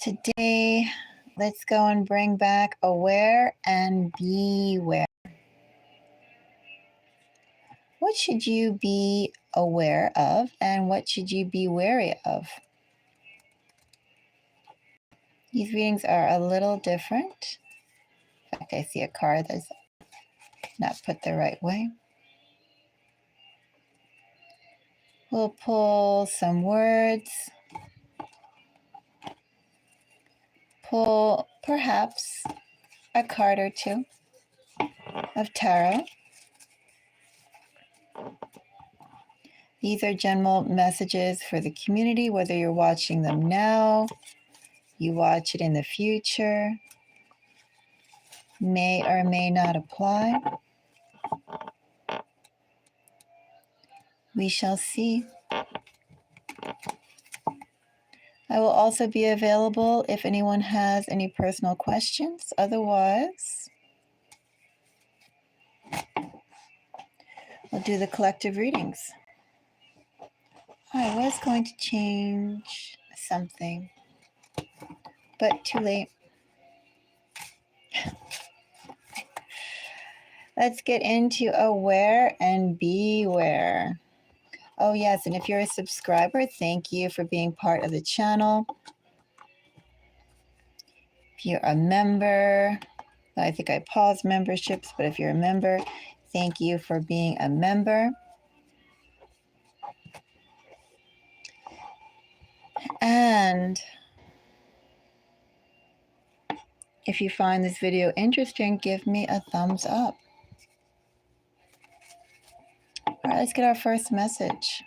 Today, let's go and bring back aware and beware. What should you be aware of and what should you be wary of? These readings are a little different. In fact, I see a card that's not put the right way. We'll pull some words. Pull perhaps a card or two of tarot. These are general messages for the community, whether you're watching them now, you watch it in the future, may or may not apply. We shall see. I will also be available if anyone has any personal questions. Otherwise, we'll do the collective readings. I was going to change something, but too late. Let's get into aware and beware. Oh yes, and if you're a subscriber, thank you for being part of the channel. If you're a member, I think I paused memberships, but if you're a member, thank you for being a member. And if you find this video interesting, give me a thumbs up. All right, let's get our first message.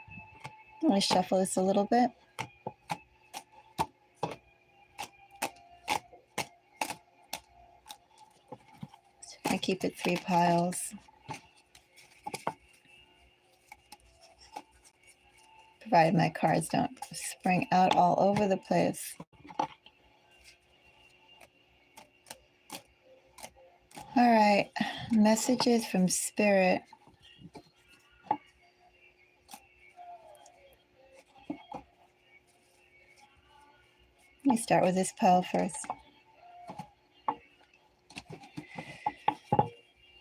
I'm going to shuffle this a little bit. So I'm going to keep it 3 piles. Provided my cards don't spring out all over the place. All right, messages from Spirit. Let me start with this pile first.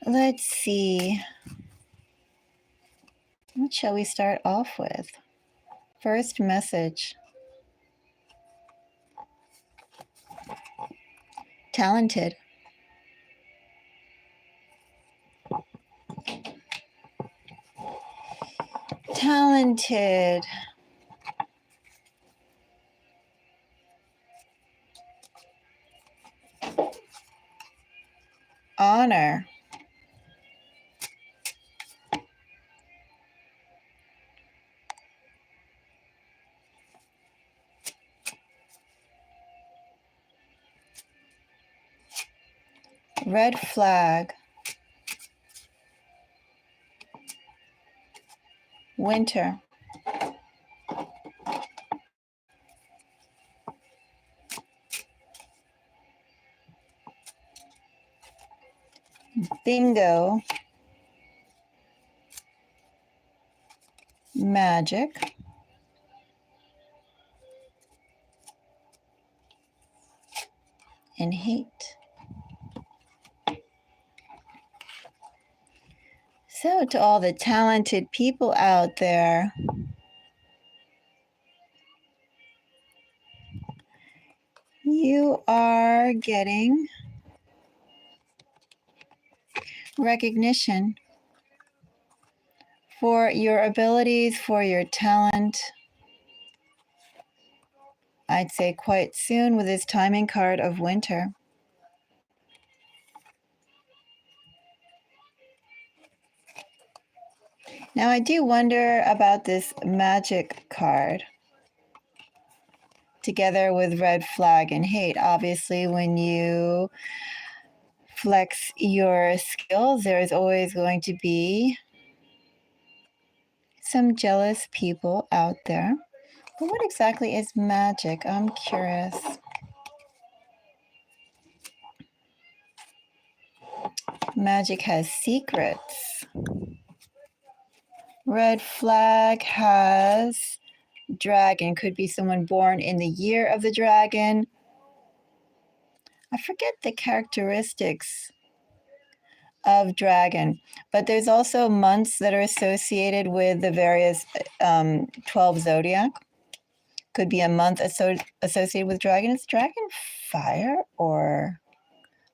Let's see. What shall we start off with? First message. Talented. Talented. Honor. Red flag. Winter. Bingo. Magic. And hate. So to all the talented people out there, you are getting recognition for your abilities, for your talent. I'd say quite soon with this timing card of winter. Now I do wonder about this magic card together with red flag and hate. Obviously, when you flex your skills, there is always going to be some jealous people out there. But what exactly is magic? I'm curious. Magic has secrets. Red flag has dragon. Could be someone born in the year of the dragon I forget the characteristics of dragon, but there's also months that are associated with the various 12 zodiac. Could be a month associated with dragon. Is dragon fire, or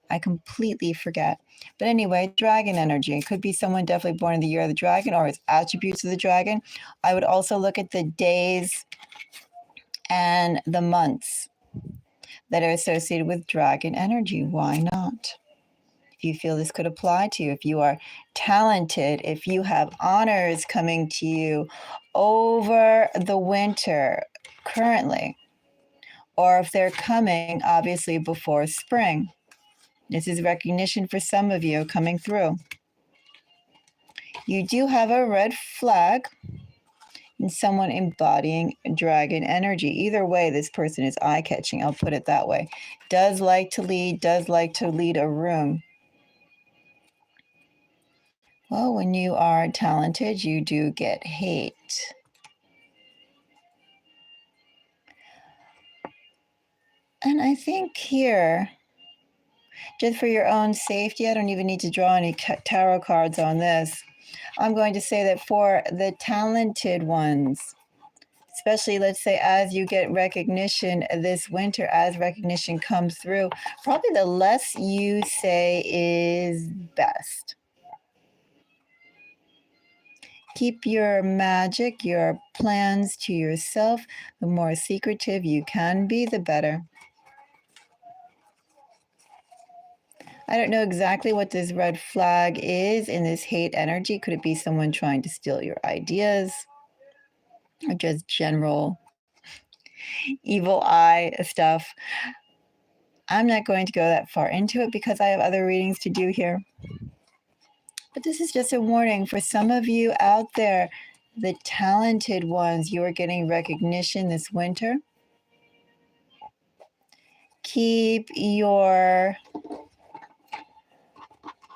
I completely forget. But anyway, dragon energy. It could be someone definitely born in the year of the dragon or its attributes of the dragon. I would also look at the days and the months that are associated with dragon energy. Why not? If you feel this could apply to you, if you are talented, if you have honors coming to you over the winter currently, or if they're coming obviously before spring. This is recognition for some of you coming through. You do have a red flag and someone embodying dragon energy. Either way, this person is eye-catching. I'll put it that way. Does like to lead a room. Well, when you are talented, you do get hate. And I think here, just for your own safety, I don't even need to draw any tarot cards on this. I'm going to say that for the talented ones, especially let's say as you get recognition this winter, as recognition comes through, probably the less you say is best. Keep your magic, your plans to yourself. The more secretive you can be, the better. I don't know exactly what this red flag is in this hate energy. Could it be someone trying to steal your ideas, or just general evil eye stuff? I'm not going to go that far into it because I have other readings to do here. But this is just a warning for some of you out there, the talented ones. You are getting recognition this winter. Keep your,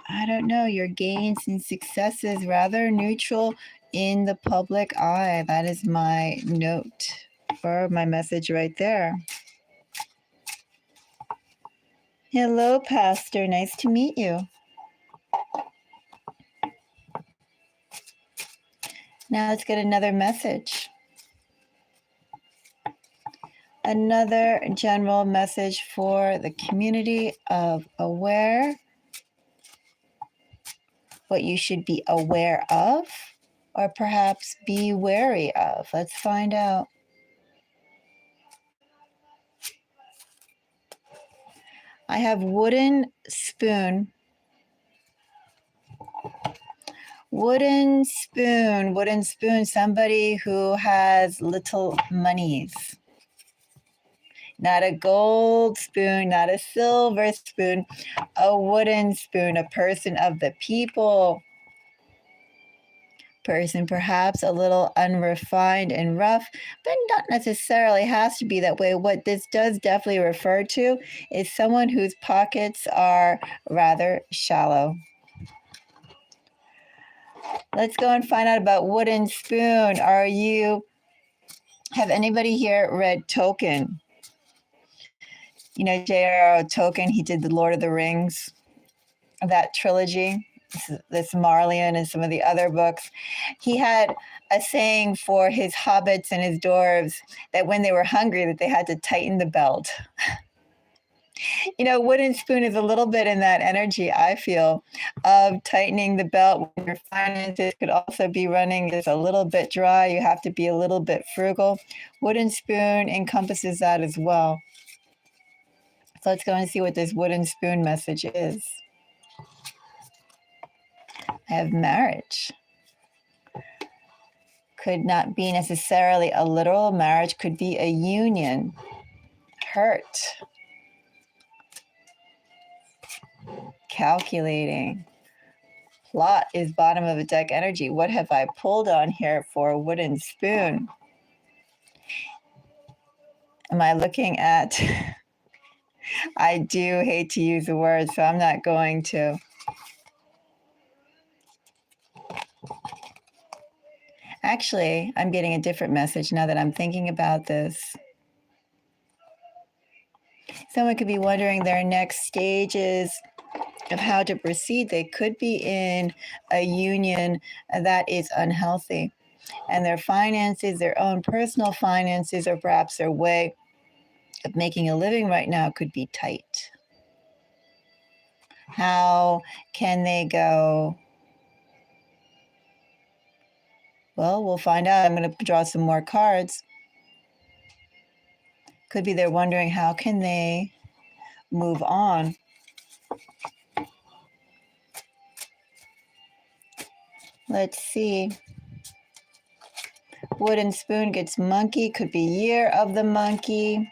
I don't know, your gains and successes rather neutral in the public eye. That is my note or my message right there. Hello, Pastor. Nice to meet you. Now let's get another message. Another general message for the community of aware. What you should be aware of, or perhaps be wary of. Let's find out. I have wooden spoon. Wooden spoon, somebody who has little monies. Not a gold spoon, not a silver spoon, a wooden spoon, a person of the people. Person perhaps a little unrefined and rough, but not necessarily has to be that way. What this does definitely refer to is someone whose pockets are rather shallow. Let's go and find out about wooden spoon. Have anybody here read Tolkien? You know, J.R.R. Tolkien, he did the Lord of the Rings, that trilogy, this Marlian and some of the other books. He had a saying for his hobbits and his dwarves that when they were hungry that they had to tighten the belt. You know, wooden spoon is a little bit in that energy, I feel, of tightening the belt when your finances could also be running just a little bit dry. You have to be a little bit frugal. Wooden spoon encompasses that as well. So let's go and see what this wooden spoon message is. I have marriage. Could not be necessarily a literal marriage, could be a union. Hurt. Calculating. Plot is bottom of a deck energy. What have I pulled on here for a wooden spoon? Am I looking at... I do hate to use the word, so I'm not going to. Actually, I'm getting a different message now that I'm thinking about this. Someone could be wondering their next stages of how to proceed. They could be in a union that is unhealthy, and their finances, their own personal finances, or perhaps their way of making a living right now could be tight. How can they go? Well, we'll find out. I'm going to draw some more cards. Could be they're wondering how can they move on. Let's see. Wooden spoon gets monkey. Could be year of the monkey.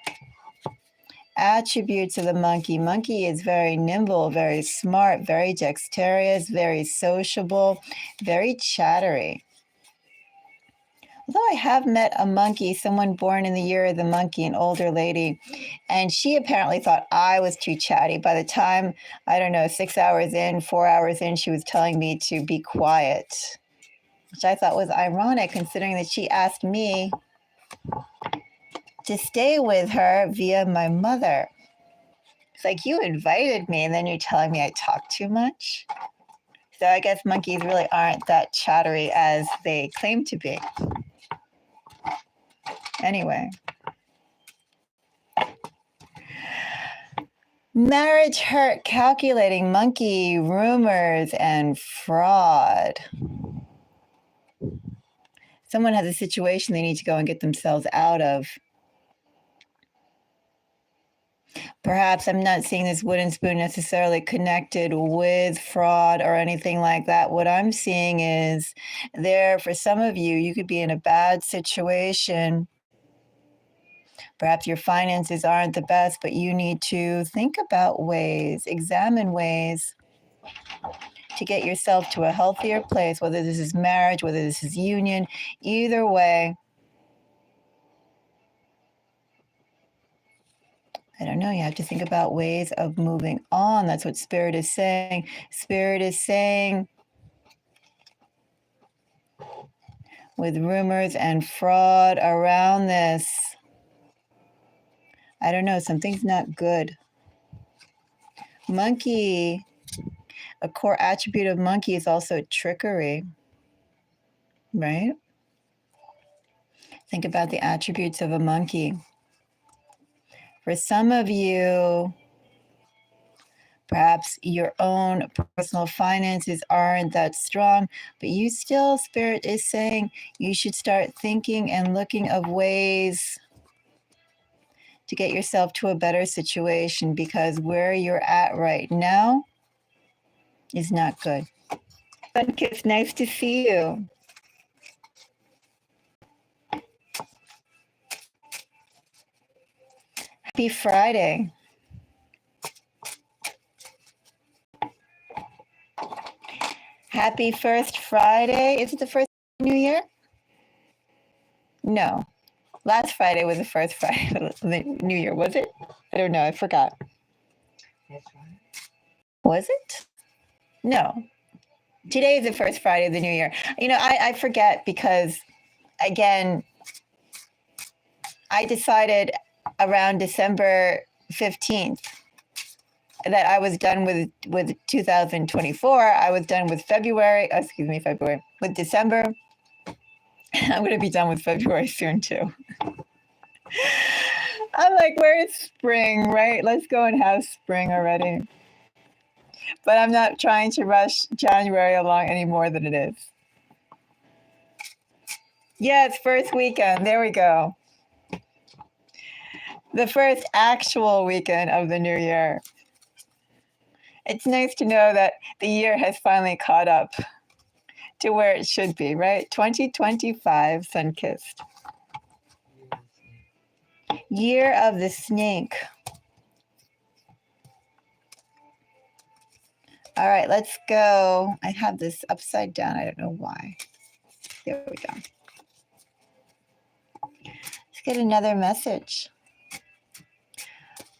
Attributes of the monkey. Monkey is very nimble, very smart, very dexterous, very sociable, very chattery. Although I have met a monkey, someone born in the year of the monkey, an older lady, and she apparently thought I was too chatty. By the time, I don't know, 6 hours in, 4 hours in, she was telling me to be quiet, which I thought was ironic considering that she asked me to stay with her via my mother. It's like, you invited me and then you're telling me I talk too much? So I guess monkeys really aren't that chattery as they claim to be. Anyway. Marriage hurt, calculating, monkey, rumors, and fraud. Someone has a situation they need to go and get themselves out of. Perhaps I'm not seeing this wooden spoon necessarily connected with fraud or anything like that. What I'm seeing is there, for some of you, you could be in a bad situation. Perhaps your finances aren't the best, but you need to think about ways, examine ways to get yourself to a healthier place, whether this is marriage, whether this is union, either way. I don't know. You have to think about ways of moving on. That's what Spirit is saying. Spirit is saying, with rumors and fraud around this, I don't know, something's not good. Monkey, a core attribute of monkey is also trickery, right? Think about the attributes of a monkey. For some of you, perhaps your own personal finances aren't that strong, but you still, Spirit is saying, you should start thinking and looking of ways to get yourself to a better situation, because where you're at right now is not good. It's nice to see you. Happy Friday. Happy first Friday. Is it the first New Year? No. Last Friday was the first Friday of the New Year, was it? I don't know. I forgot. Was it? No. Today is the first Friday of the New Year. You know, I forget because, again, I decided around December 15th that I was done with 2024. I was done with February, with December. I'm going to be done with February soon, too. I'm like, where is spring, right? Let's go and have spring already. But I'm not trying to rush January along any more than it is. Yes, first weekend. There we go. The first actual weekend of the new year. It's nice to know that the year has finally caught up to where it should be, right? 2025, sun-kissed. Year of the snake. All right, let's go. I have this upside down. I don't know why. There we go. Let's get another message.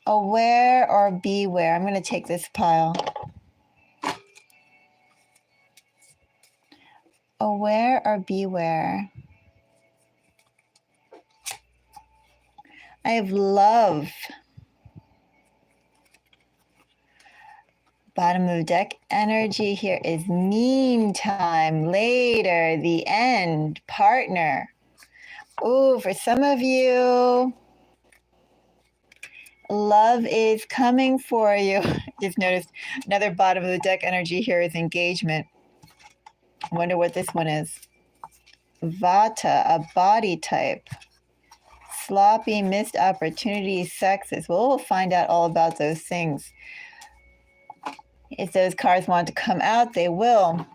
Aware or beware? I'm going to take this pile. Aware or beware? I have love. Bottom of the deck energy here is meantime, later, the end, partner. Ooh, for some of you, love is coming for you. Just noticed another bottom of the deck energy here is engagement. I wonder what this one is. Vata, a body type. Sloppy, missed opportunities, sexist. Well, we'll find out all about those things. If those cards want to come out, they will.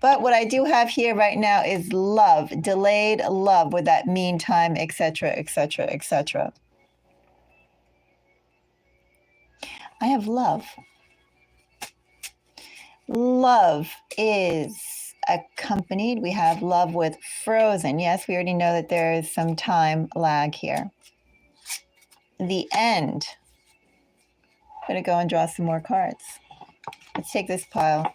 But what I do have here right now is love, delayed love with that meantime, etc., etc., etc. I have love. Love is accompanied. We have love with frozen. Yes, we already know that there is some time lag here. The end. I'm going to go and draw some more cards. Let's take this pile,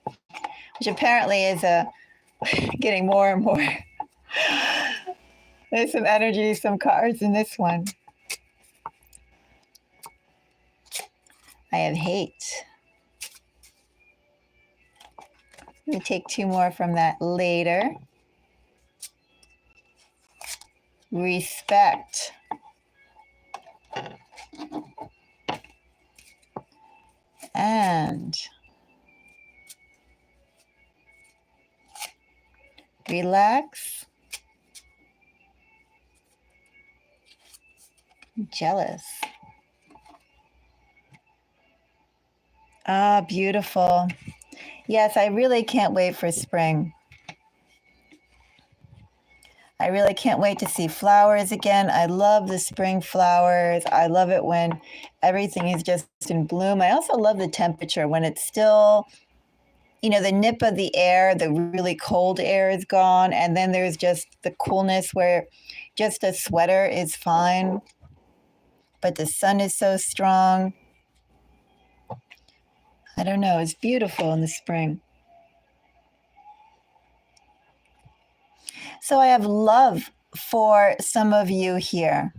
which apparently is getting more and more. There's some energy, some cards in this one. I have hate. Let me take two more from that later. Respect. And relax. Jealous. Ah, beautiful. Yes, I really can't wait for spring. I really can't wait to see flowers again. I love the spring flowers. I love it when everything is just in bloom. I also love the temperature when it's still, you know, the nip of the air, the really cold air is gone. And then there's just the coolness where just a sweater is fine. But the sun is so strong. I don't know. It's beautiful in the spring. So I have love for some of you here.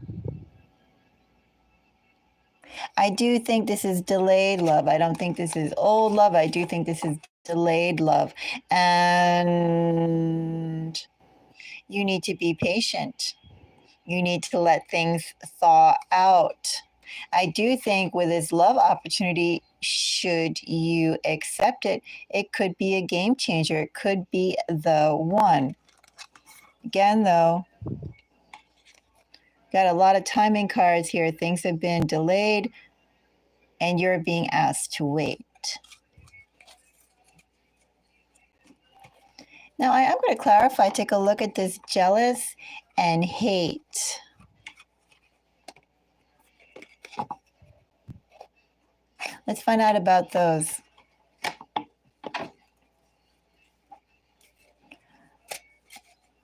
I do think this is delayed love. I don't think this is old love. I do think this is delayed love. And you need to be patient. You need to let things thaw out. I do think with this love opportunity, should you accept it, it could be a game changer. It could be the one. Again, though, got a lot of timing cards here. Things have been delayed, and you're being asked to wait. Now, I am going to clarify. Take a look at this jealous and hate. Let's find out about those.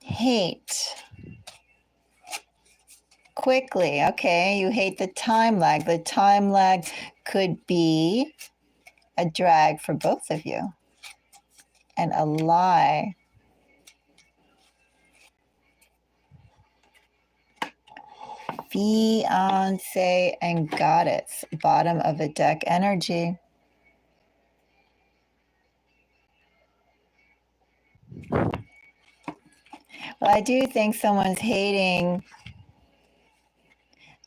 Hate. Quickly. Okay, you hate the time lag. The time lag could be a drag for both of you and a lie. Fiance and goddess, bottom of the deck energy. Well, I do think someone's hating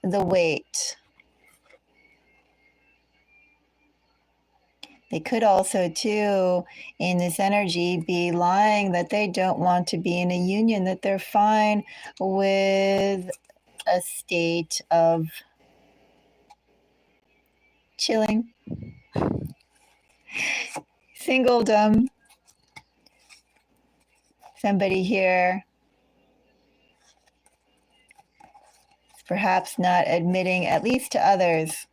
the wait. They could also, too, in this energy, be lying that they don't want to be in a union, that they're fine with a state of chilling, singledom. Somebody here is perhaps not admitting, at least to others,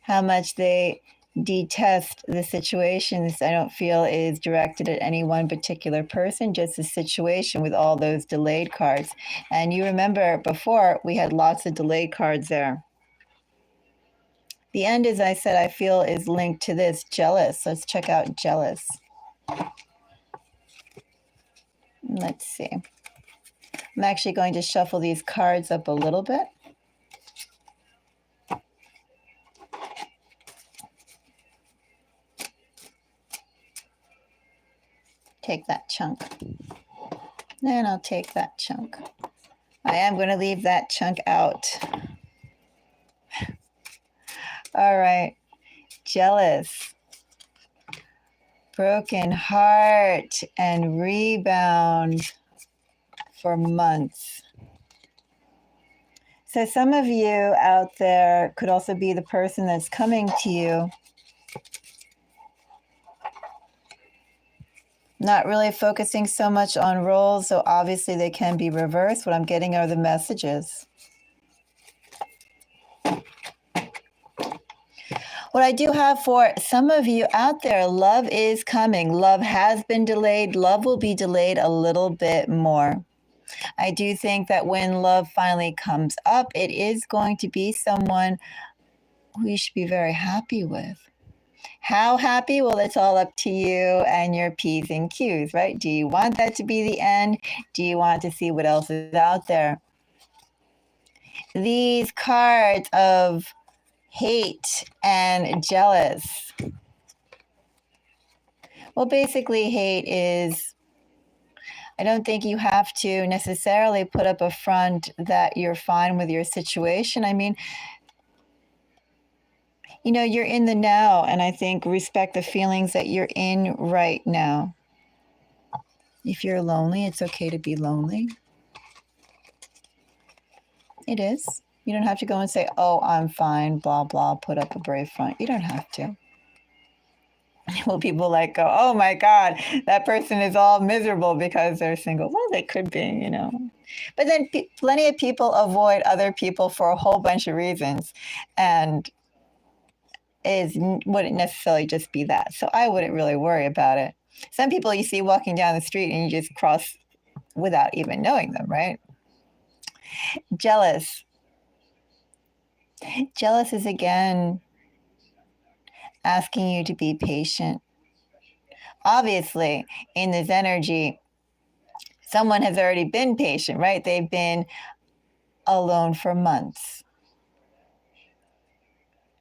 how much they detest the situation. This I don't feel is directed at any one particular person, just a situation with all those delayed cards. And you remember before we had lots of delayed cards there. The end, as I said, I feel is linked to this, jealous. Let's check out jealous. Let's see. I'm actually going to shuffle these cards up a little bit. take that chunk. And I'll take that chunk. I am going to leave that chunk out. All right. Jealous. Broken heart and rebound for months. So some of you out there could also be the person that's coming to you, not really focusing so much on roles, so obviously they can be reversed. What I'm getting are the messages. What I do have for some of you out there, love is coming. Love has been delayed. Love will be delayed a little bit more. I do think that when love finally comes up, it is going to be someone who you should be very happy with. How happy? Well, it's all up to you and your P's and Q's, right? Do you want that to be the end? Do you want to see what else is out there? These cards of hate and jealous. Well, basically, hate is, I don't think you have to necessarily put up a front that you're fine with your situation. I mean, you know, you're in the now, and I think respect the feelings that you're in right now. If you're lonely, it's okay to be lonely. It is. You don't have to go and say, oh, I'm fine, blah, blah, put up a brave front. You don't have to. Well, people like go, oh my God, that person is all miserable because they're single. Well, they could be, you know. But then plenty of people avoid other people for a whole bunch of reasons. And wouldn't necessarily just be that. So I wouldn't really worry about it. Some people you see walking down the street and you just cross without even knowing them, right? Jealous. Jealous is again asking you to be patient. Obviously, in this energy, someone has already been patient, right? They've been alone for months.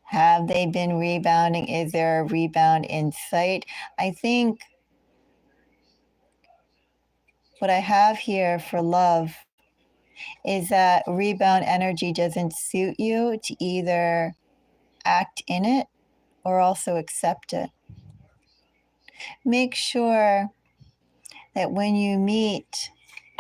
Have they been rebounding? Is there a rebound in sight? I think what I have here for love is that rebound energy doesn't suit you to either act in it or also accept it. Make sure that when you meet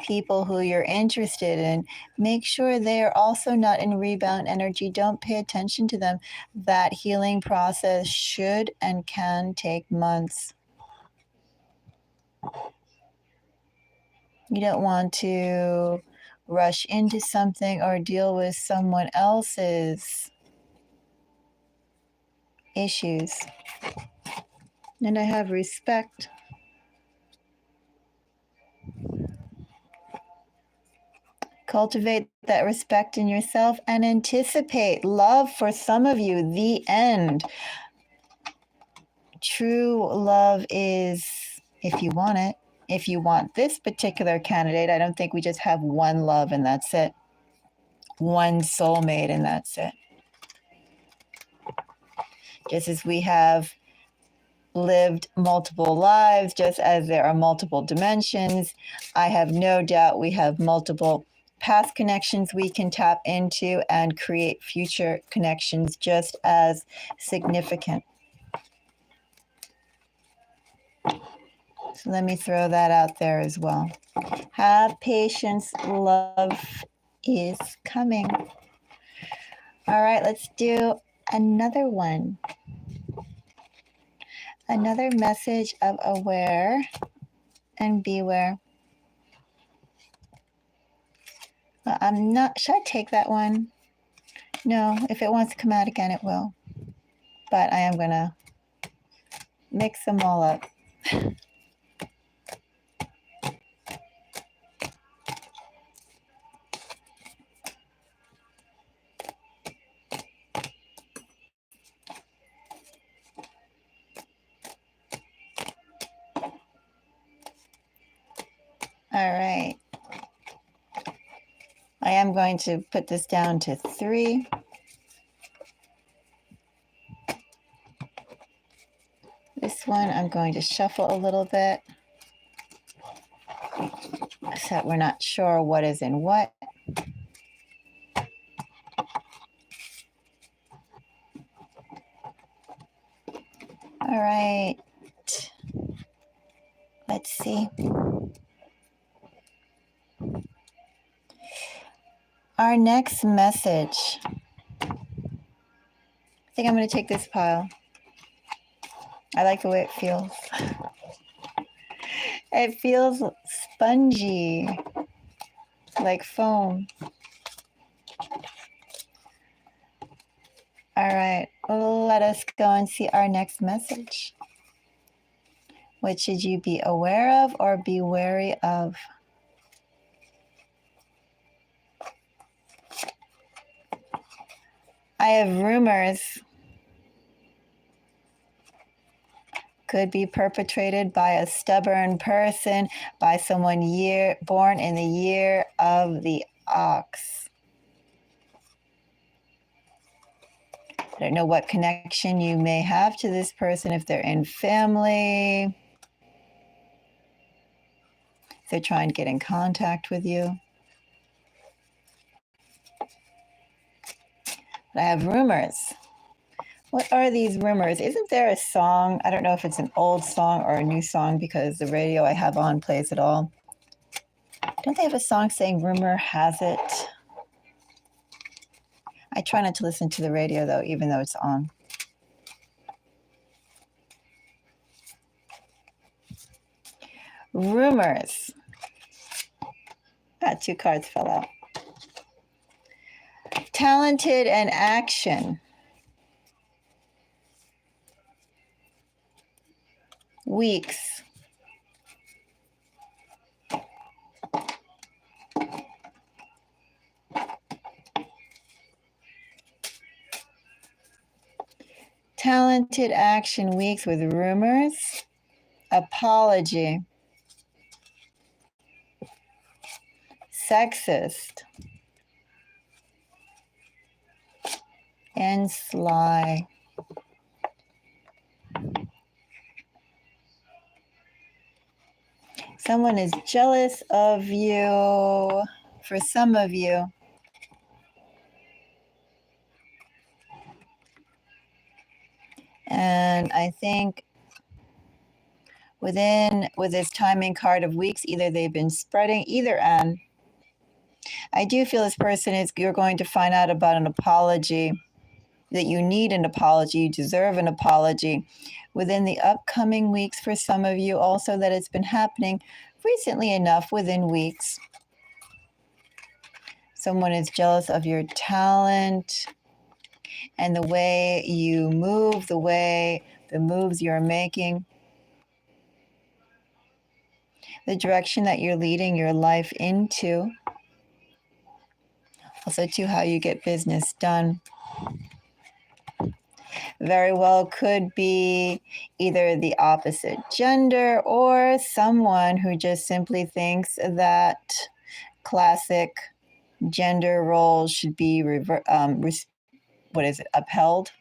people who you're interested in, make sure they are also not in rebound energy. Don't pay attention to them. That healing process should and can take months. You don't want to rush into something or deal with someone else's issues. And I have respect. Cultivate that respect in yourself and anticipate love for some of you, the end. True love is, if you want it, if you want this particular candidate, I don't think we just have one love and that's it. One soulmate and that's it. Just as we have lived multiple lives, just as there are multiple dimensions, I have no doubt we have multiple past connections we can tap into and create future connections just as significant. So let me throw that out there as well. Have patience. Love is coming. All right, let's do another one. Another message of aware and beware. Well, I'm not, should I take that one? No, if it wants to come out again, it will. But I am going to mix them all up. All right. I am going to put this down to 3. This one I'm going to shuffle a little bit. so that we're not sure what is in what. All right. Let's see. Our next message. I think I'm going to take this pile. I like the way it feels. It feels spongy, like foam. All right, let us go and see our next message. What should you be aware of or be wary of? I have rumors. Could be perpetrated by a stubborn person, by someone born in the year of the ox. I don't know what connection you may have to this person, if they're in family, if they're trying to get in contact with you. But I have rumors. What are these rumors? Isn't there a song? I don't know if it's an old song or a new song because the radio I have on plays it all. Don't they have a song saying rumor has it? I try not to listen to the radio though, even though it's on. Rumors. Two cards fell out. Talented and action. Weeks. Talented action weeks with rumors. Apology. Sexist. And sly. Someone is jealous of you, for some of you. And I think with this timing card of weeks, either they've been spreading either end. I do feel this person you're going to find out about an apology, that you need an apology, you deserve an apology within the upcoming weeks for some of you. Also that it's been happening recently enough within weeks. Someone is jealous of your talent and the way you move, the moves you're making, the direction that you're leading your life into. Also, too, how you get business done. Very well could be either the opposite gender or someone who just simply thinks that classic gender roles should be upheld.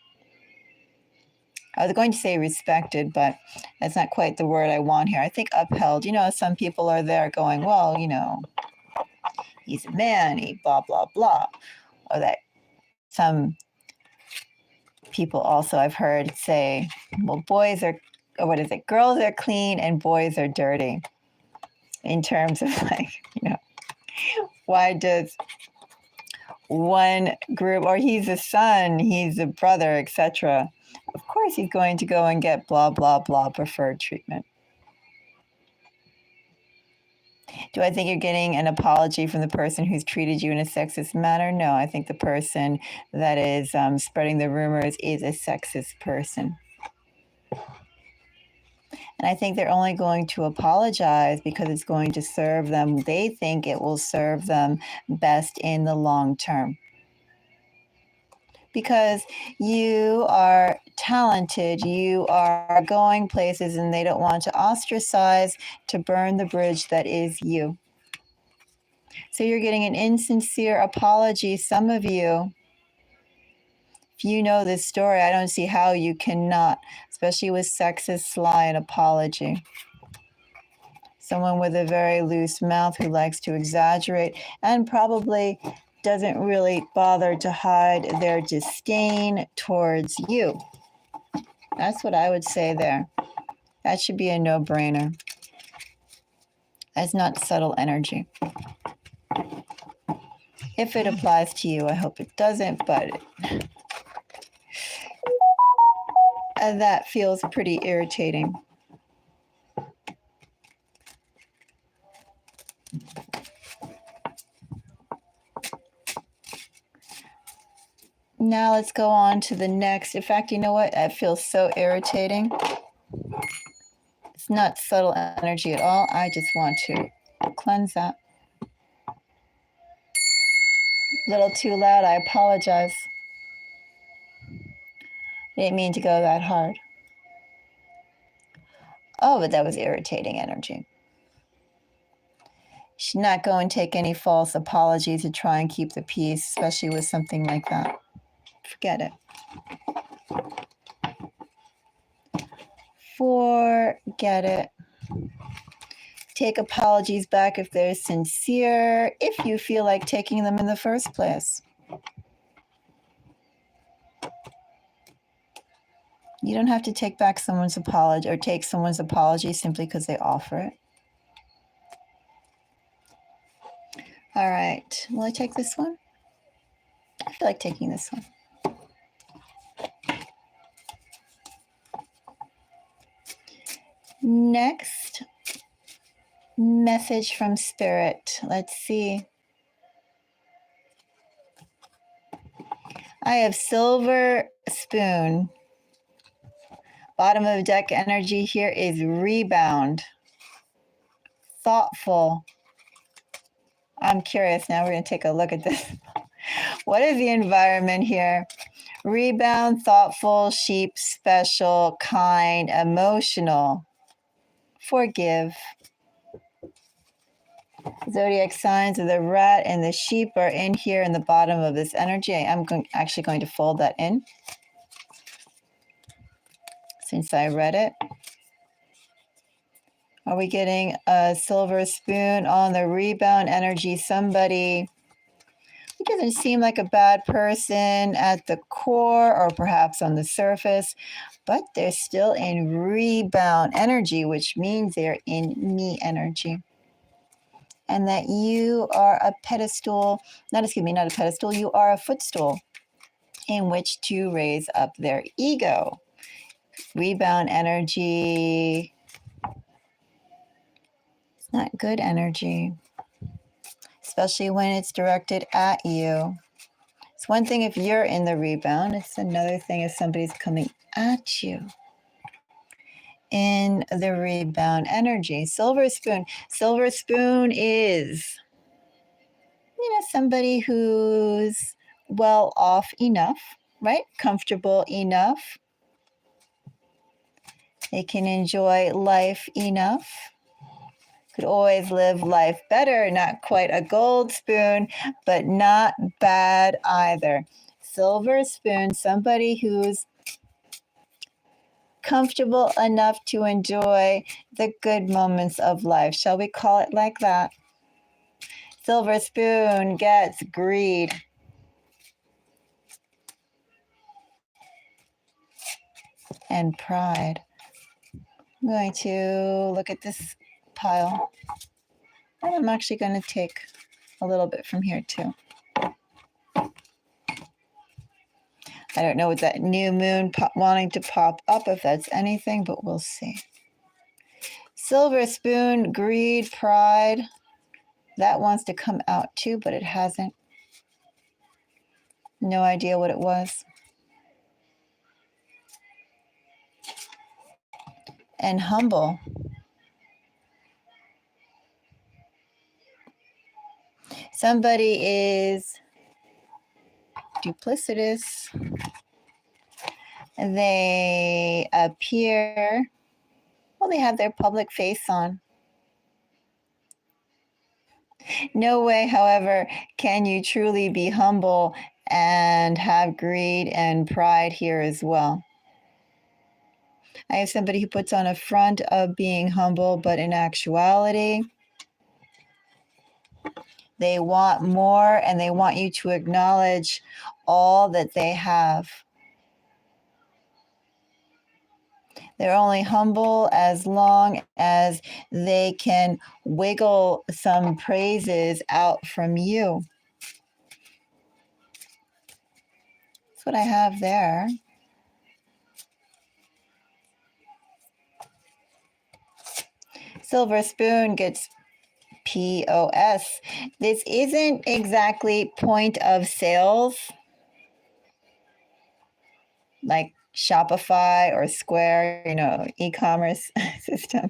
I was going to say respected, but that's not quite the word I want here. I think upheld. Some people are there going, well, he's a man, he blah, blah, blah. Or that some people also I've heard say, well, girls are clean and boys are dirty. In terms of why does one group, or he's a son, he's a brother, etc. Of course he's going to go and get blah, blah, blah preferred treatment. Do I think you're getting an apology from the person who's treated you in a sexist manner? No, I think the person that is spreading the rumors is a sexist person. And I think they're only going to apologize because it's going to serve them. They think it will serve them best in the long term. Because you are talented, you are going places, and they don't want to ostracize, to burn the bridge that is you. So you're getting an insincere apology. Some of you, if you know this story, I don't see how you cannot, especially with sexist, sly, and apology. Someone with a very loose mouth who likes to exaggerate and probably doesn't really bother to hide their disdain towards you. That's what I would say there. That should be a no-brainer. That's not subtle energy. If it applies to you, I hope it doesn't, but that feels pretty irritating. Now let's go on to the next. In fact, you know what? That feels so irritating. It's not subtle energy at all. I just want to cleanse that. A little too loud. I apologize. I didn't mean to go that hard. Oh, but that was irritating energy. Should not go and take any false apologies to try and keep the peace, especially with something like that. Forget it. Forget it. Take apologies back if they're sincere, if you feel like taking them in the first place. You don't have to take back someone's apology or take someone's apology simply because they offer it. All right. Will I take this one? I feel like taking this one. Next message from Spirit. Let's see. I have Silver Spoon. Bottom of deck energy here is rebound. Thoughtful. I'm curious now. We're going to take a look at this. What is the environment here? Rebound, thoughtful, sheep, special, kind, emotional. Forgive. Zodiac signs of the rat and the sheep are in here in the bottom of this energy. I'm actually going to fold that in since I read it. Are we getting a silver spoon on the rebound energy? Somebody who doesn't seem like a bad person at the core or perhaps on the surface, but they're still in rebound energy, which means they're in me energy. And that you are a pedestal, not a pedestal, you are a footstool in which to raise up their ego. Rebound energy, it's not good energy, especially when it's directed at you. It's one thing if you're in the rebound, it's another thing if somebody's coming at you in the rebound energy. Silver spoon. Silver spoon is, somebody who's well off enough, right? Comfortable enough. They can enjoy life enough. Could always live life better. Not quite a gold spoon, but not bad either. Silver spoon, somebody who's comfortable enough to enjoy the good moments of life. Shall we call it like that? Silver spoon gets greed. And pride. I'm going to look at this pile. And I'm actually going to take a little bit from here too. I don't know what that new moon wanting to pop up, if that's anything, but we'll see. Silver spoon, greed, pride. That wants to come out too, but it hasn't. No idea what it was. And humble. Somebody is duplicitous. They appear, well, they have their public face on. No way, however, can you truly be humble and have greed and pride here as well. I have somebody who puts on a front of being humble, but in actuality, they want more and they want you to acknowledge all that they have. They're only humble as long as they can wiggle some praises out from you. That's what I have there. Silver spoon gets POS. This isn't exactly point of sales like Shopify or Square, e-commerce system.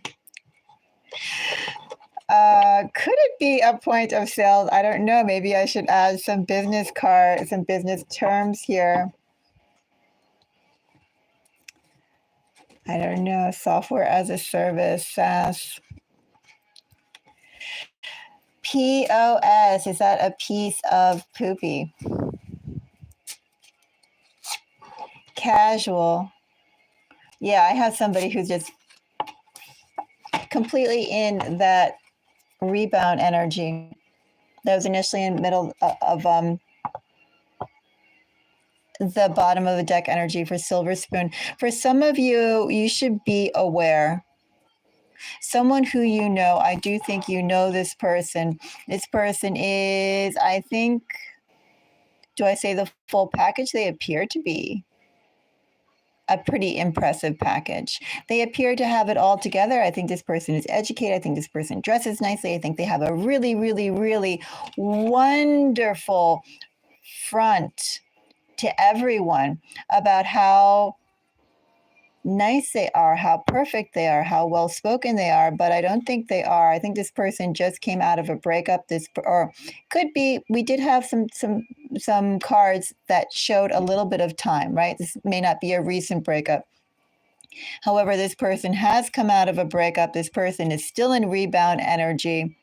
Could it be a point of sales? I don't know. Maybe I should add some business terms here. I don't know. Software as a service, SaaS. POS, is that a piece of poopy? Casual. Yeah, I have somebody who's just completely in that rebound energy that was initially in the middle of the bottom of the deck energy for Silver Spoon. For some of you, you should be aware. Someone who you know, I do think you know this person. This person is, I think, do I say the full package? They appear to be a pretty impressive package. They appear to have it all together. I think this person is educated. I think this person dresses nicely. I think they have a really, really, really wonderful front to everyone about how nice they are, how perfect they are, how well spoken they are, but I don't think they are. I think this person just came out of a breakup. Or could be, we did have some cards that showed a little bit of time, right? This may not be a recent breakup. However, this person has come out of a breakup. This person is still in rebound energy.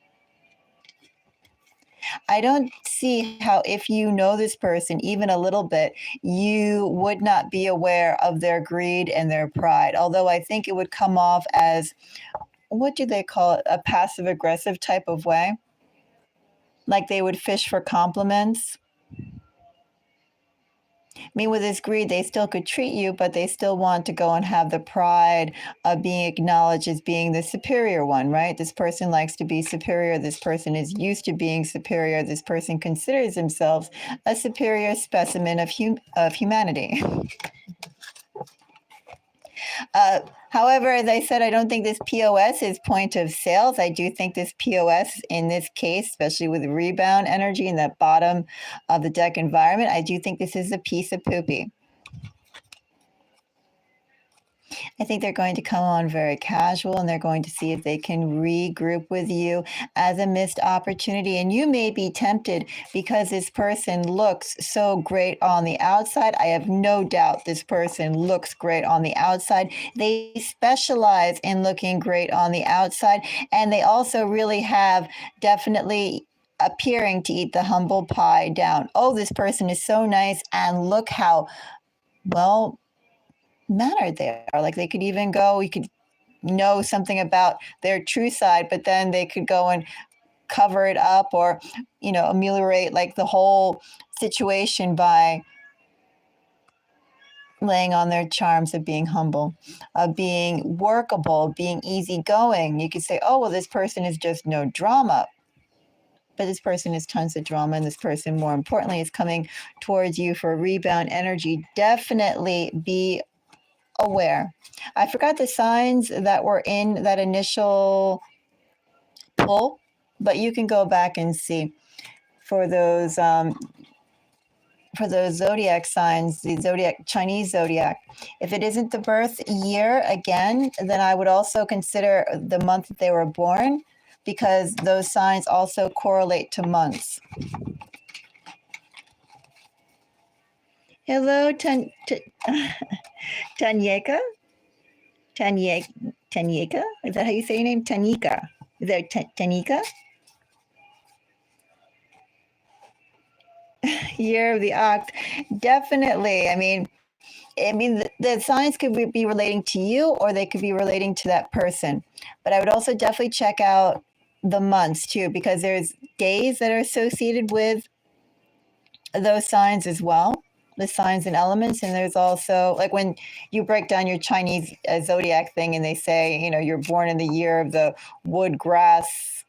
I don't see how, if you know this person even a little bit, you would not be aware of their greed and their pride. Although I think it would come off as, what do they call it? A passive aggressive type of way. Like they would fish for compliments. I mean, with this greed, they still could treat you, but they still want to go and have the pride of being acknowledged as being the superior one, right? This person likes to be superior. This person is used to being superior. This person considers themselves a superior specimen of humanity. However, as I said, I don't think this POS is point of sales. I do think this POS in this case, especially with rebound energy in that bottom of the deck environment, I do think this is a piece of poopy. I think they're going to come on very casual and they're going to see if they can regroup with you as a missed opportunity. And you may be tempted because this person looks so great on the outside. I have no doubt this person looks great on the outside. They specialize in looking great on the outside. And they also really have definitely appearing to eat the humble pie down. Oh, this person is so nice. And look how well mannered they are. Like they could even go, you could know something about their true side, but then they could go and cover it up or, ameliorate like the whole situation by laying on their charms of being humble, of being workable, being easygoing. You could say, oh, well, this person is just no drama. But this person is tons of drama, and this person, more importantly, is coming towards you for rebound energy. Definitely be aware. I forgot the signs that were in that initial pull, but you can go back and see for those zodiac signs, the zodiac, Chinese zodiac. If it isn't the birth year again, then I would also consider the month that they were born, because those signs also correlate to months. Hello, Tanyeka? Tanyeka? Is that how you say your name? Tanika. Is that Tanika? Year of the Ox. Definitely. I mean, the signs could be relating to you, or they could be relating to that person. But I would also definitely check out the months too, because there's days that are associated with those signs as well, the signs and elements. And there's also, like, when you break down your Chinese zodiac thing and they say, you know, you're born in the year of the wood, grass,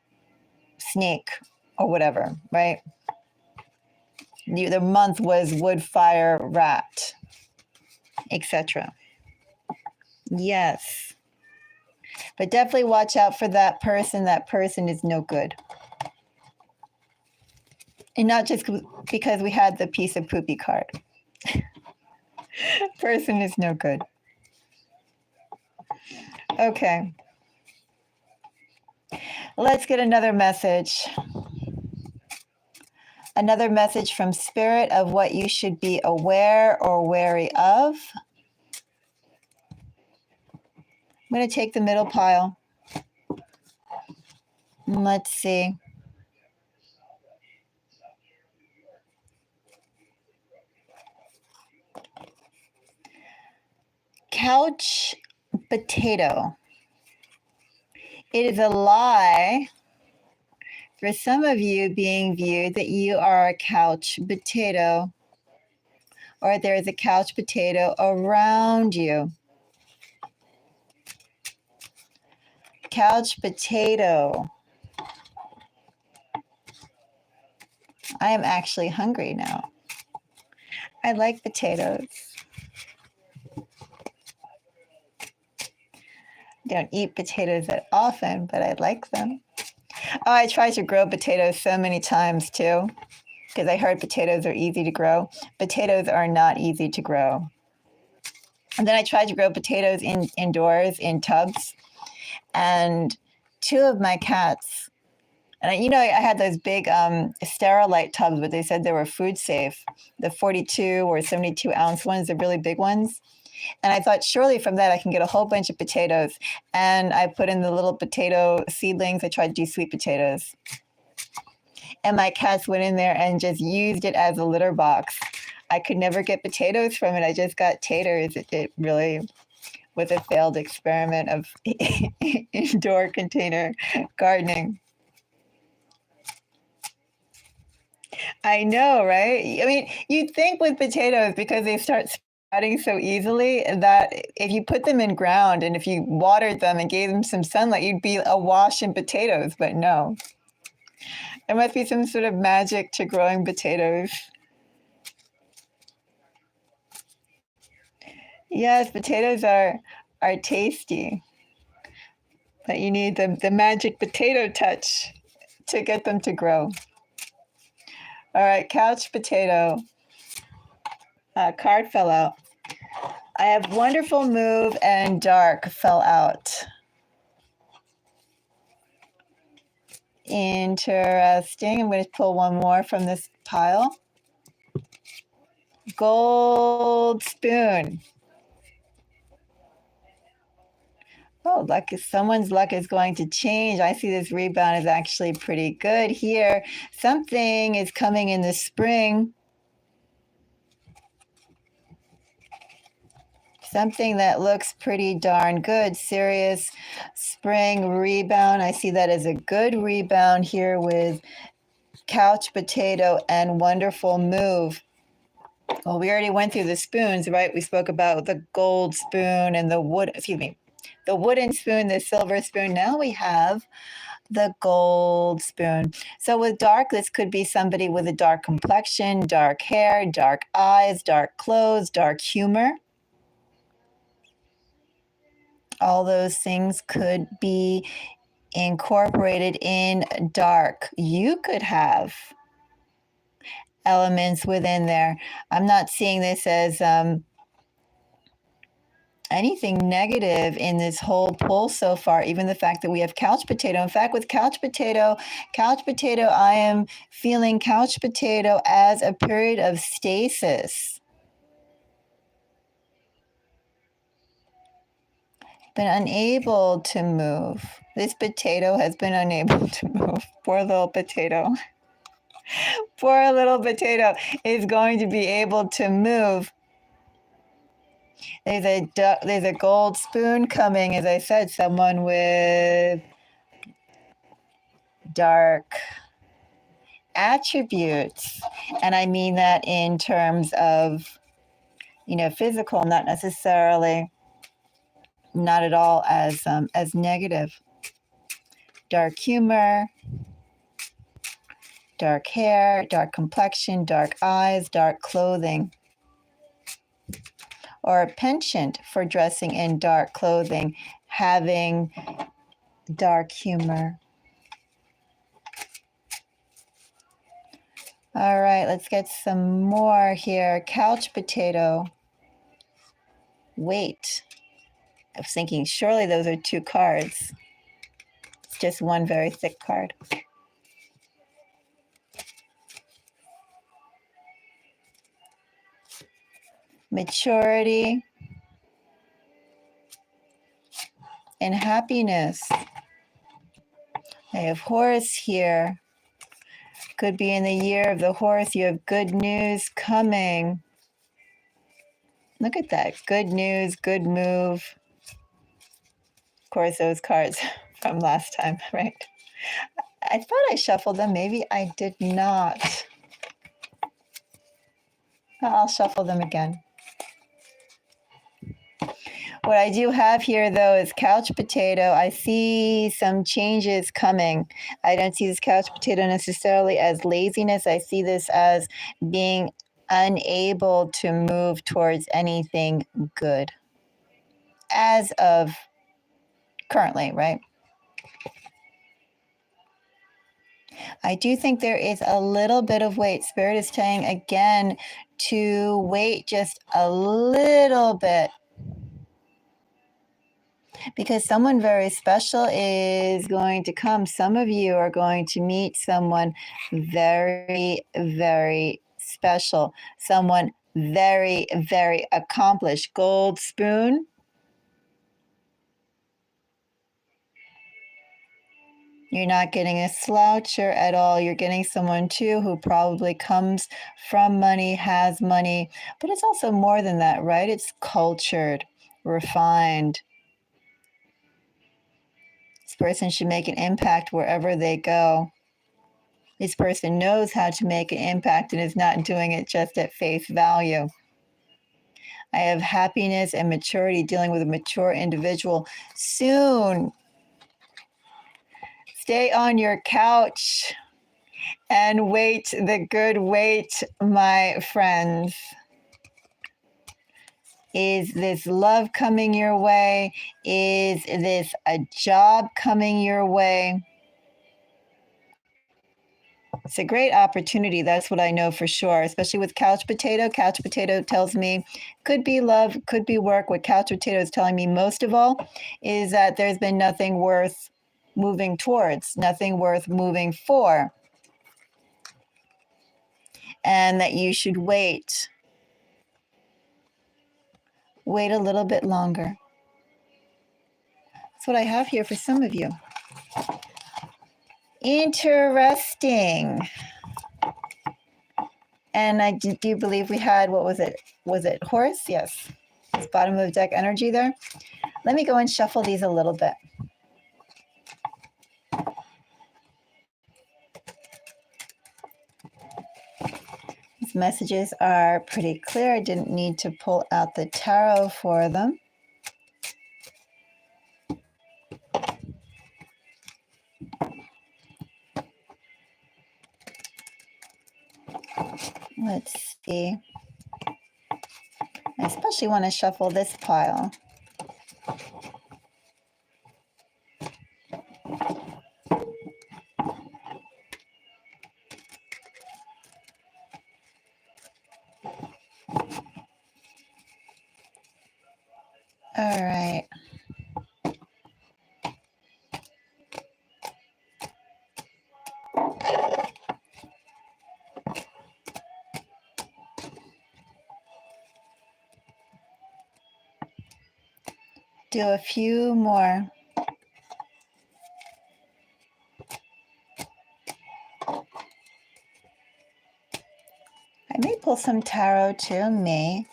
snake, or whatever, right? The month was wood, fire, rat, etc. Yes. But definitely watch out for that person. That person is no good. And not just because we had the piece of poopy card. Person is no good. Okay. Let's get another message. Another message from Spirit of what you should be aware or wary of. I'm going to take the middle pile. Let's see. Couch potato. It is a lie for some of you being viewed that you are a couch potato, or there is a couch potato around you. Couch potato. I am actually hungry now. I like potatoes. Don't eat potatoes that often, but I like them. Oh, I tried to grow potatoes so many times too, because I heard potatoes are easy to grow. Potatoes are not easy to grow. And then I tried to grow potatoes indoors in tubs, and two of my cats, and I had those big Sterilite tubs, but they said they were food safe, the 42 or 72 ounce ones, the really big ones. And I thought, surely from that I can get a whole bunch of potatoes. And I put in the little potato seedlings. I tried to do sweet potatoes. And my cats went in there and just used it as a litter box. I could never get potatoes from it. I just got taters. It really was a failed experiment of indoor container gardening. I know, right? I mean, you'd think with potatoes, because they start sprouting so easily, that if you put them in ground and if you watered them and gave them some sunlight, you'd be awash in potatoes. But no, there must be some sort of magic to growing potatoes. Yes, potatoes are tasty, but you need the magic potato touch to get them to grow. All right, couch potato. Card fell out. I have wonderful move and dark fell out. Interesting. I'm going to pull one more from this pile. Gold spoon. Oh, someone's luck is going to change. I see this rebound is actually pretty good here. Something is coming in the spring. Something that looks pretty darn good. Serious spring rebound. I see that as a good rebound here with couch potato and wonderful move. Well, we already went through the spoons, right? We spoke about the gold spoon and the wooden spoon, the silver spoon. Now we have the gold spoon. So with dark, this could be somebody with a dark complexion, dark hair, dark eyes, dark clothes, dark humor. All those things could be incorporated in dark. You could have elements within there. I'm not seeing this as anything negative in this whole pull so far, even the fact that we have couch potato. In fact, with couch potato, I am feeling couch potato as a period of stasis. Been unable to move. This potato has been unable to move. Poor little potato. Poor little potato is going to be able to move. There's a gold spoon coming, as I said, someone with dark attributes. And I mean that in terms of, physical, not necessarily, not at all as negative. Dark humor, dark hair, dark complexion, dark eyes, dark clothing. Or a penchant for dressing in dark clothing, having dark humor. All right, let's get some more here. Couch potato. Wait. I was thinking, surely those are 2 cards. It's just one very thick card. Maturity and happiness. I have horse here. Could be in the year of the horse. You have good news coming. Look at that. Good news, good move. Of course, those cards from last time, right? I thought I shuffled them. Maybe I did not. I'll shuffle them again. What I do have here, though, is couch potato. I see some changes coming. I don't see this couch potato necessarily as laziness. I see this as being unable to move towards anything good as of currently, right? I do think there is a little bit of weight. Spirit is saying again to wait just a little bit, because someone very special is going to come. Some of you are going to meet someone very, very special, someone very, very accomplished. Gold spoon. You're not getting a sloucher at all. You're getting someone too who probably comes from money, has money, but it's also more than that, right? It's cultured, refined. This person should make an impact wherever they go. This person knows how to make an impact and is not doing it just at face value. I have happiness and maturity, dealing with a mature individual. Soon, stay on your couch and wait the good wait, my friends. Is this love coming your way? Is this a job coming your way? It's a great opportunity. That's what I know for sure, especially with couch potato. Couch potato tells me could be love, could be work. What couch potato is telling me most of all is that there's been nothing worth moving towards, nothing worth moving for, and that you should wait. Wait a little bit longer. That's what I have here for some of you. Interesting. And I do believe we had, what was it? Was it horse? Yes. It's bottom of deck energy there. Let me go and shuffle these a little bit. These messages are pretty clear. I didn't need to pull out the tarot for them. Let's see. I especially want to shuffle this pile. All right. Do a few more. I may pull some tarot too, may.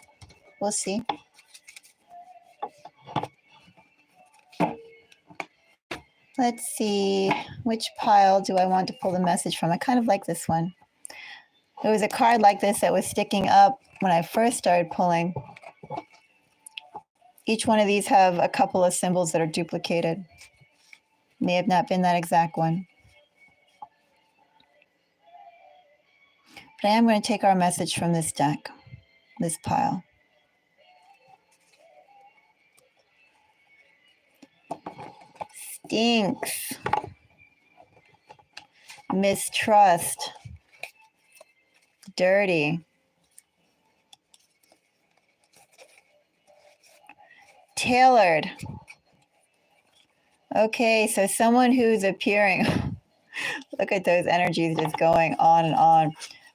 We'll see. Let's see, which pile do I want to pull the message from? I kind of like this one. There was a card like this that was sticking up when I first started pulling. Each one of these have a couple of symbols that are duplicated. May have not been that exact one. But I am going to take our message from this deck, this pile. Stinks. Mistrust. Dirty. Tailored. Okay, so someone who's appearing, look at those energies just going on and on.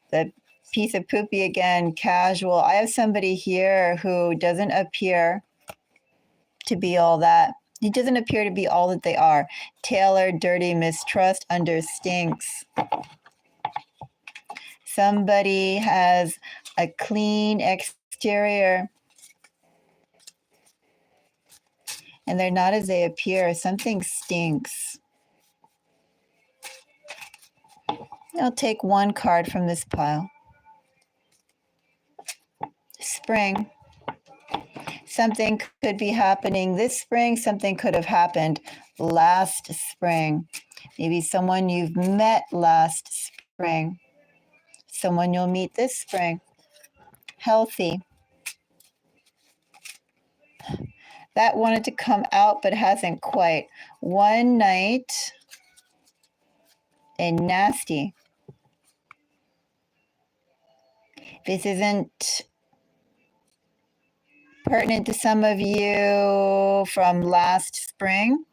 The piece of poopy again, casual. I have somebody here who doesn't appear to be all that. He doesn't appear to be all that they are. Tailored, dirty, mistrust, under stinks. Somebody has a clean exterior and they're not as they appear. Something stinks. I'll take one card from this pile. Spring. Something could be happening this spring. Something could have happened last spring. Maybe someone you've met last spring. Someone you'll meet this spring. Healthy. That wanted to come out but hasn't quite. One night and nasty. This isn't pertinent to some of you from last spring,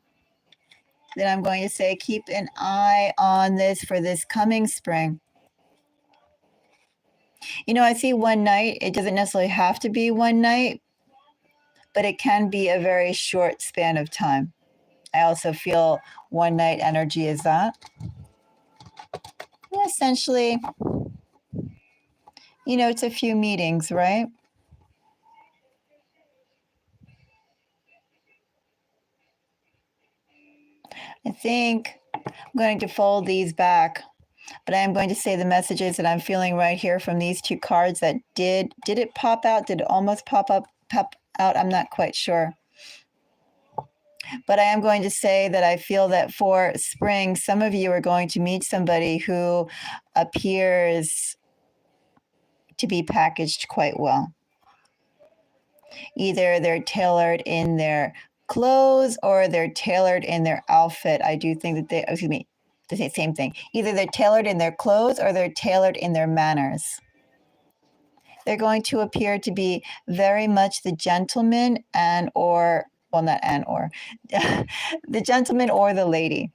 then I'm going to say keep an eye on this for this coming spring. You know, I see one night. It doesn't necessarily have to be one night, but it can be a very short span of time. I also feel one night energy is that. And essentially, you know, it's a few meetings, right? I think I'm going to fold these back, but I am going to say the messages that I'm feeling right here from these two cards that did it pop out? Did it almost pop out? I'm not quite sure. But I am going to say that I feel that for spring, some of you are going to meet somebody who appears to be packaged quite well. Either they're tailored in their clothes or they're tailored in their outfit. I do think that they, excuse me, the same thing. Either they're tailored in their clothes or they're tailored in their manners. They're going to appear to be very much the gentleman and or, well, not and or, the gentleman or the lady.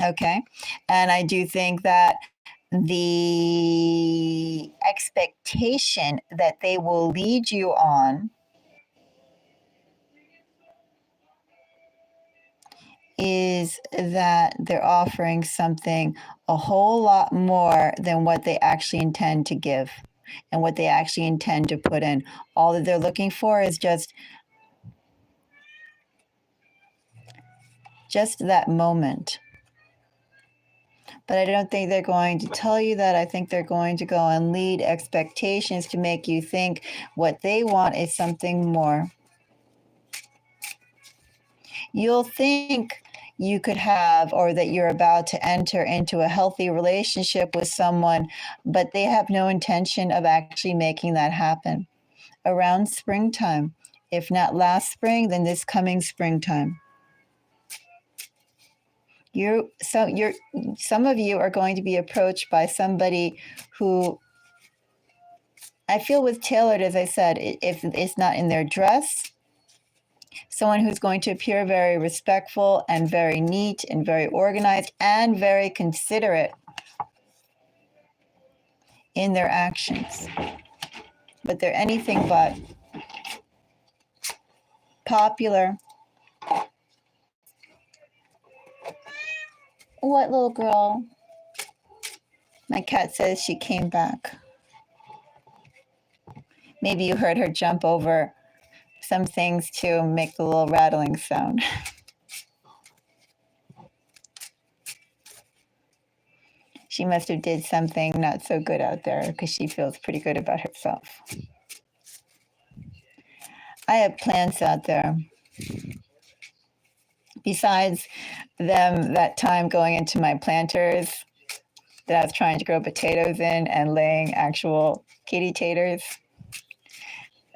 Okay. And I do think that the expectation that they will lead you on is that they're offering something a whole lot more than what they actually intend to give and what they actually intend to put in. All that they're looking for is just that moment. But I don't think they're going to tell you that. I think they're going to go and lead expectations to make you think what they want is something more. You'll think you could have or that you're about to enter into a healthy relationship with someone, but they have no intention of actually making that happen. Around springtime, if not last spring, then this coming springtime. Some of you are going to be approached by somebody who I feel was tailored, as I said, if it's not in their dress, someone who's going to appear very respectful and very neat and very organized and very considerate in their actions. But they're anything but popular. What little girl? My cat says she came back. Maybe you heard her jump over some things to make the little rattling sound. She must have did something not so good out there because she feels pretty good about herself. I have plants out there. Besides them, that time going into my planters that I was trying to grow potatoes in and laying actual kitty taters,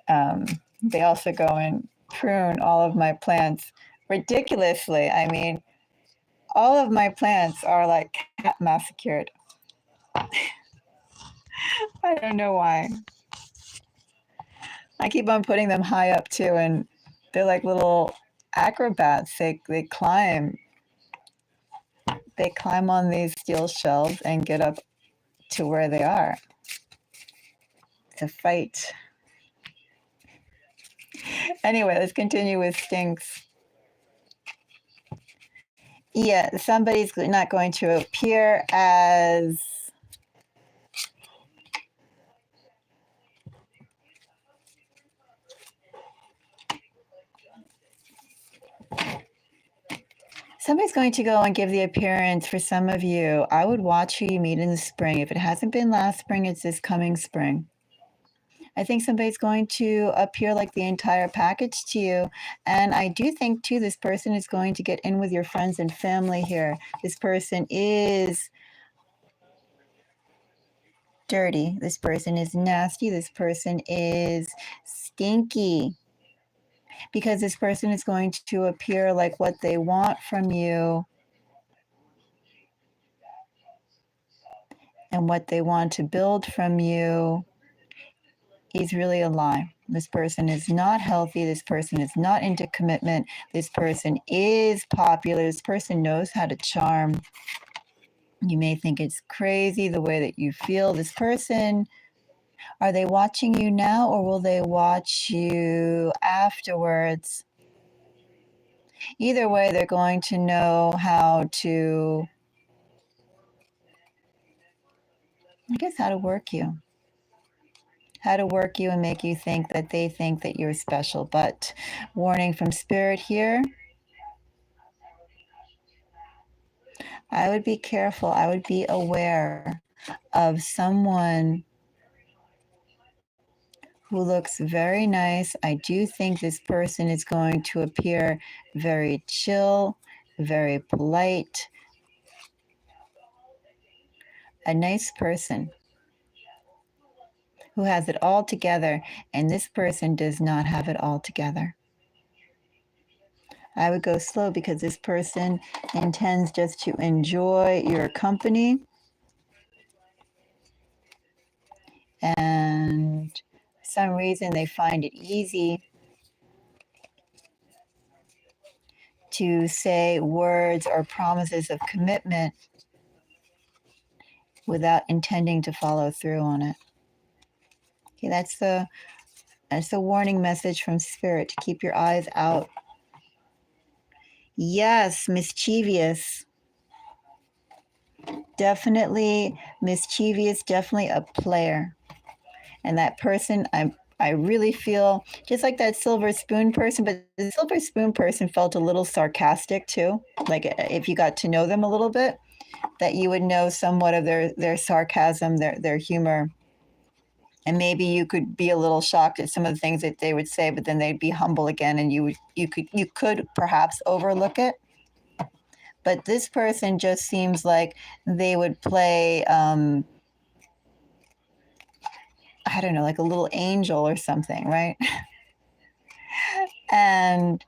they also go and prune all of my plants ridiculously. I mean, all of my plants are like cat massacred. I don't know why. I keep on putting them high up too, and they're like little acrobats. They climb. They climb on these steel shelves and get up to where they are to fight. Anyway, let's continue with stinks. Yeah, somebody's not going to appear as somebody's going to go and give the appearance for some of you. I would watch who you meet in the spring. If it hasn't been last spring, it's this coming spring. I think somebody's going to appear like the entire package to you. And I do think, too, this person is going to get in with your friends and family here. This person is dirty. This person is nasty. This person is stinky. Because this person is going to appear like what they want from you and what they want to build from you is really a lie. This person is not healthy. This person is not into commitment. This person is popular. This person knows how to charm. You may think it's crazy the way that you feel. This person, are they watching you now or will they watch you afterwards? Either way, they're going to know how to, I guess, how to work you. How to work you and make you think that they think that you're special. But warning from spirit here, I would be careful. I would be aware of someone who looks very nice. I do think this person is going to appear very chill, very polite, a nice person who has it all together, and this person does not have it all together. I would go slow because this person intends just to enjoy your company. And for some reason, they find it easy to say words or promises of commitment without intending to follow through on it. Okay, that's the warning message from spirit to keep your eyes out. Yes, mischievous. Definitely mischievous, definitely a player. And that person, I really feel just like that silver spoon person, but the silver spoon person felt a little sarcastic too. Like if you got to know them a little bit, that you would know somewhat of their sarcasm, their humor. And maybe you could be a little shocked at some of the things that they would say, but then they'd be humble again, and you could perhaps overlook it. But this person just seems like they would play, I don't know, like a little angel or something, right? And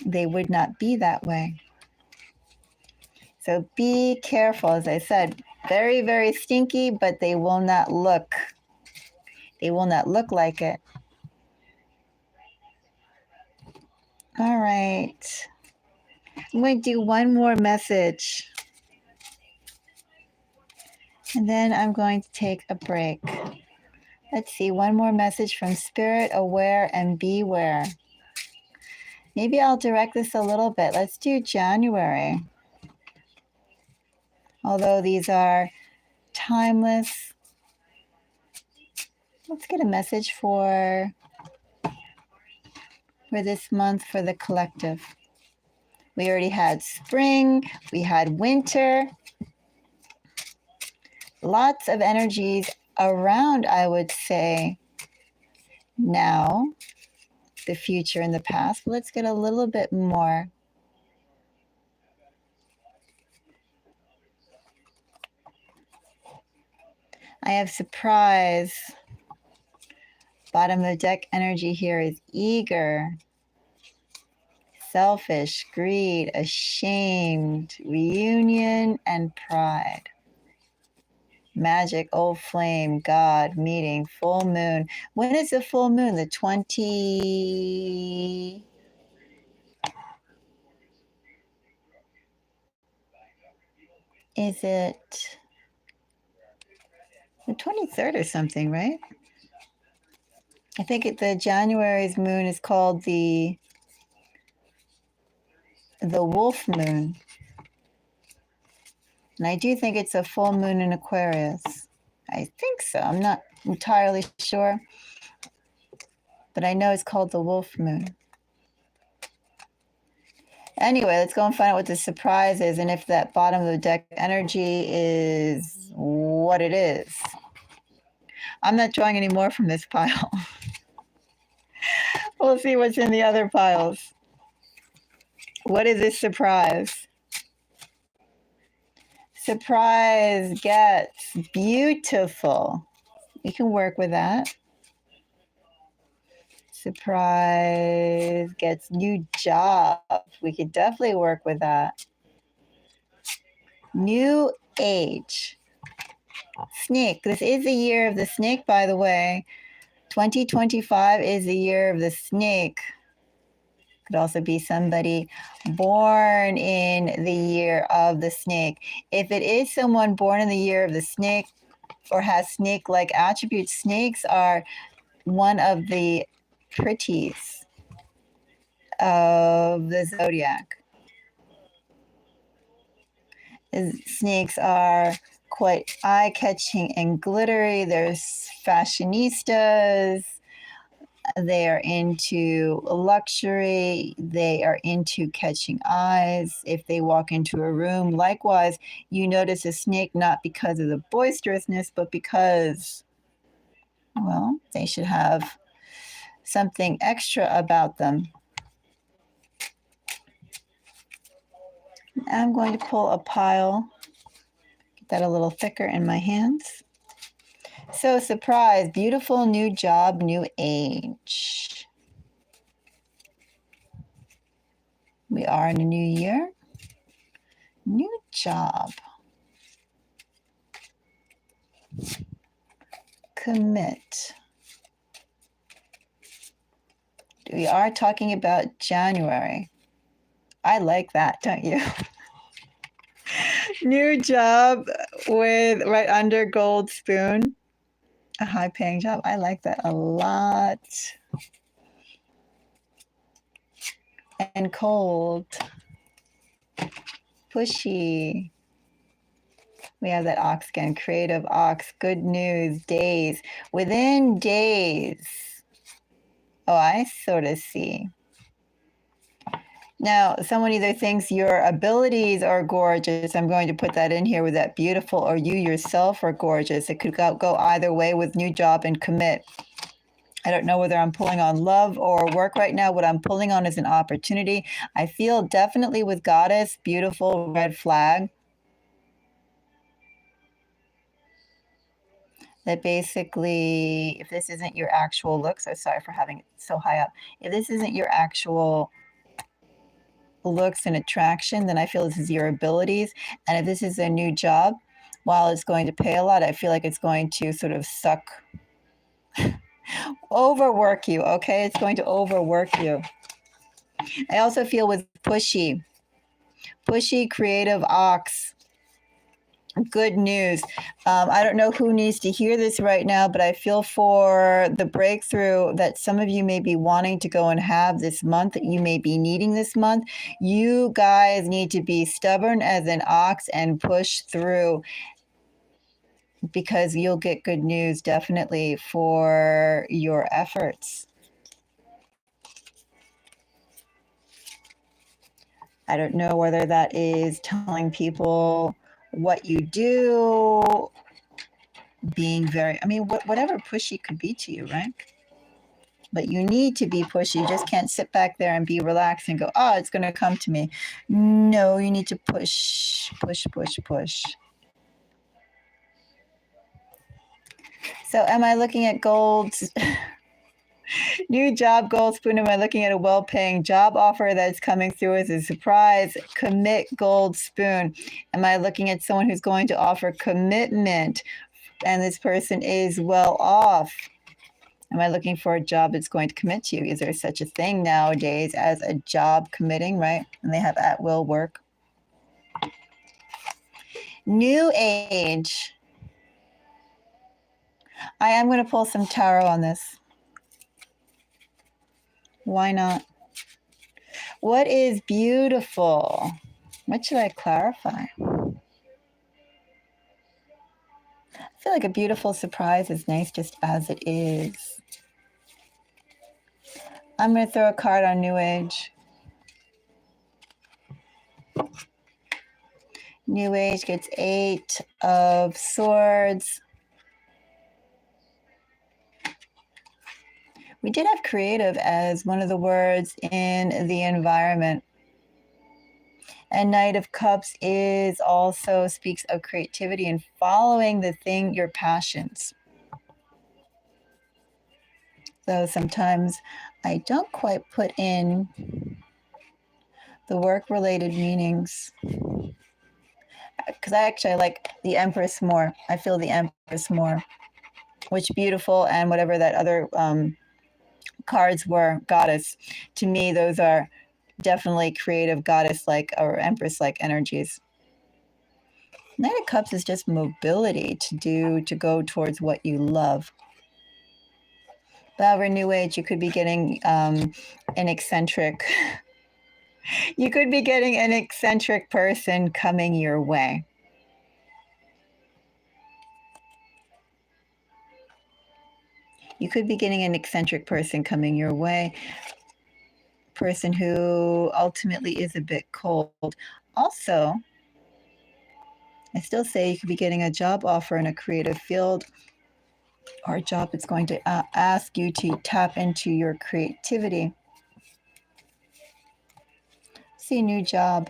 they would not be that way. So be careful. As I said, very, very stinky, but they will not look. They will not look like it. All right. I'm going to do one more message. And then I'm going to take a break. Let's see, one more message from Spirit, aware and beware. Maybe I'll direct this a little bit. Let's do January. Although these are timeless, let's get a message for this month for the collective. We already had spring, we had winter. lots of energies around, I would say, now, the future, and the past. But let's get a little bit more. I have surprise. Bottom of the deck energy here is eager, selfish, greed, ashamed, reunion, and pride. Magic, old flame, God, meeting, full moon. When is the full moon? The 20... Is it the 23rd or something, right? I think the January's moon is called the wolf moon. And I do think it's a full moon in Aquarius. I think so. I'm not entirely sure. But I know it's called the wolf moon. Anyway, let's go and find out what the surprise is and if that bottom of the deck energy is what it is. I'm not drawing any more from this pile. We'll see what's in the other piles. What is this surprise? Surprise gets beautiful. We can work with that. Surprise gets new job. We could definitely work with that. New age. Snake. This is the year of the snake, by the way. 2025 is the year of the snake. Could also be somebody born in the year of the snake. If it is someone born in the year of the snake or has snake-like attributes, snakes are one of the pretties of the zodiac. Snakes are quite eye-catching and glittery. There's fashionistas. They are into luxury. They are into catching eyes. If they walk into a room, likewise, you notice a snake not because of the boisterousness, but because, well, they should have something extra about them. I'm going to pull a pile, get that a little thicker in my hands. So, surprise, beautiful new job, new age. We are in a new year, new job. Commit. We are talking about January. I like that, don't you? New job with right under gold spoon. A high-paying job. I like that a lot. And cold. Pushy. We have that ox again. Creative ox. Good news. Days. Within days. Oh, I sort of see. Now, someone either thinks your abilities are gorgeous. I'm going to put that in here with that beautiful, or you yourself are gorgeous. It could go either way with new job and commit. I don't know whether I'm pulling on love or work right now. What I'm pulling on is an opportunity. I feel definitely with Goddess, beautiful red flag. That basically, if this isn't your actual look, so sorry for having it so high up. If this isn't your actual looks and attraction, then I feel this is your abilities. And if this is a new job, while it's going to pay a lot, I feel like it's going to sort of suck, overwork you, okay? It's going to overwork you. I also feel with pushy, creative ox, good news. I don't know who needs to hear this right now, but I feel for the breakthrough that some of you may be wanting to go and have this month, that you may be needing this month. You guys need to be stubborn as an ox and push through, because you'll get good news definitely for your efforts. I don't know whether that is telling people what you do being very, I mean, whatever pushy could be to you, right? But you need to be pushy. You just can't sit back there and be relaxed and go, oh, it's going to come to me. No, you need to push, push, push, push. So am I looking at golds? New job goal, Spoon. Am I looking at a well-paying job offer that's coming through as a surprise? Commit gold, Spoon. Am I looking at someone who's going to offer commitment and this person is well off? Am I looking for a job that's going to commit to you? Is there such a thing nowadays as a job committing, right? And they have at-will work. New age. I am going to pull some tarot on this. Why not? What is beautiful? What should I clarify? I feel like a beautiful surprise is nice just as it is. I'm going to throw a card on New Age. New Age gets 8 of Swords. We did have creative as one of the words in the environment. And Knight of Cups is also speaks of creativity and following the thing, your passions. So sometimes I don't quite put in the work-related meanings because I like the Empress more. I feel the Empress more, which beautiful and whatever that other cards were, Goddess. To me, those are definitely creative goddess-like or Empress-like energies. Knight of Cups is just mobility to go towards what you love. However, New Age, you could be getting an eccentric. You could be getting an eccentric person coming your way. You could be getting an eccentric person coming your way. Person who ultimately is a bit cold. Also, I still say you could be getting a job offer in a creative field or a job that's going to ask you to tap into your creativity. See, new job.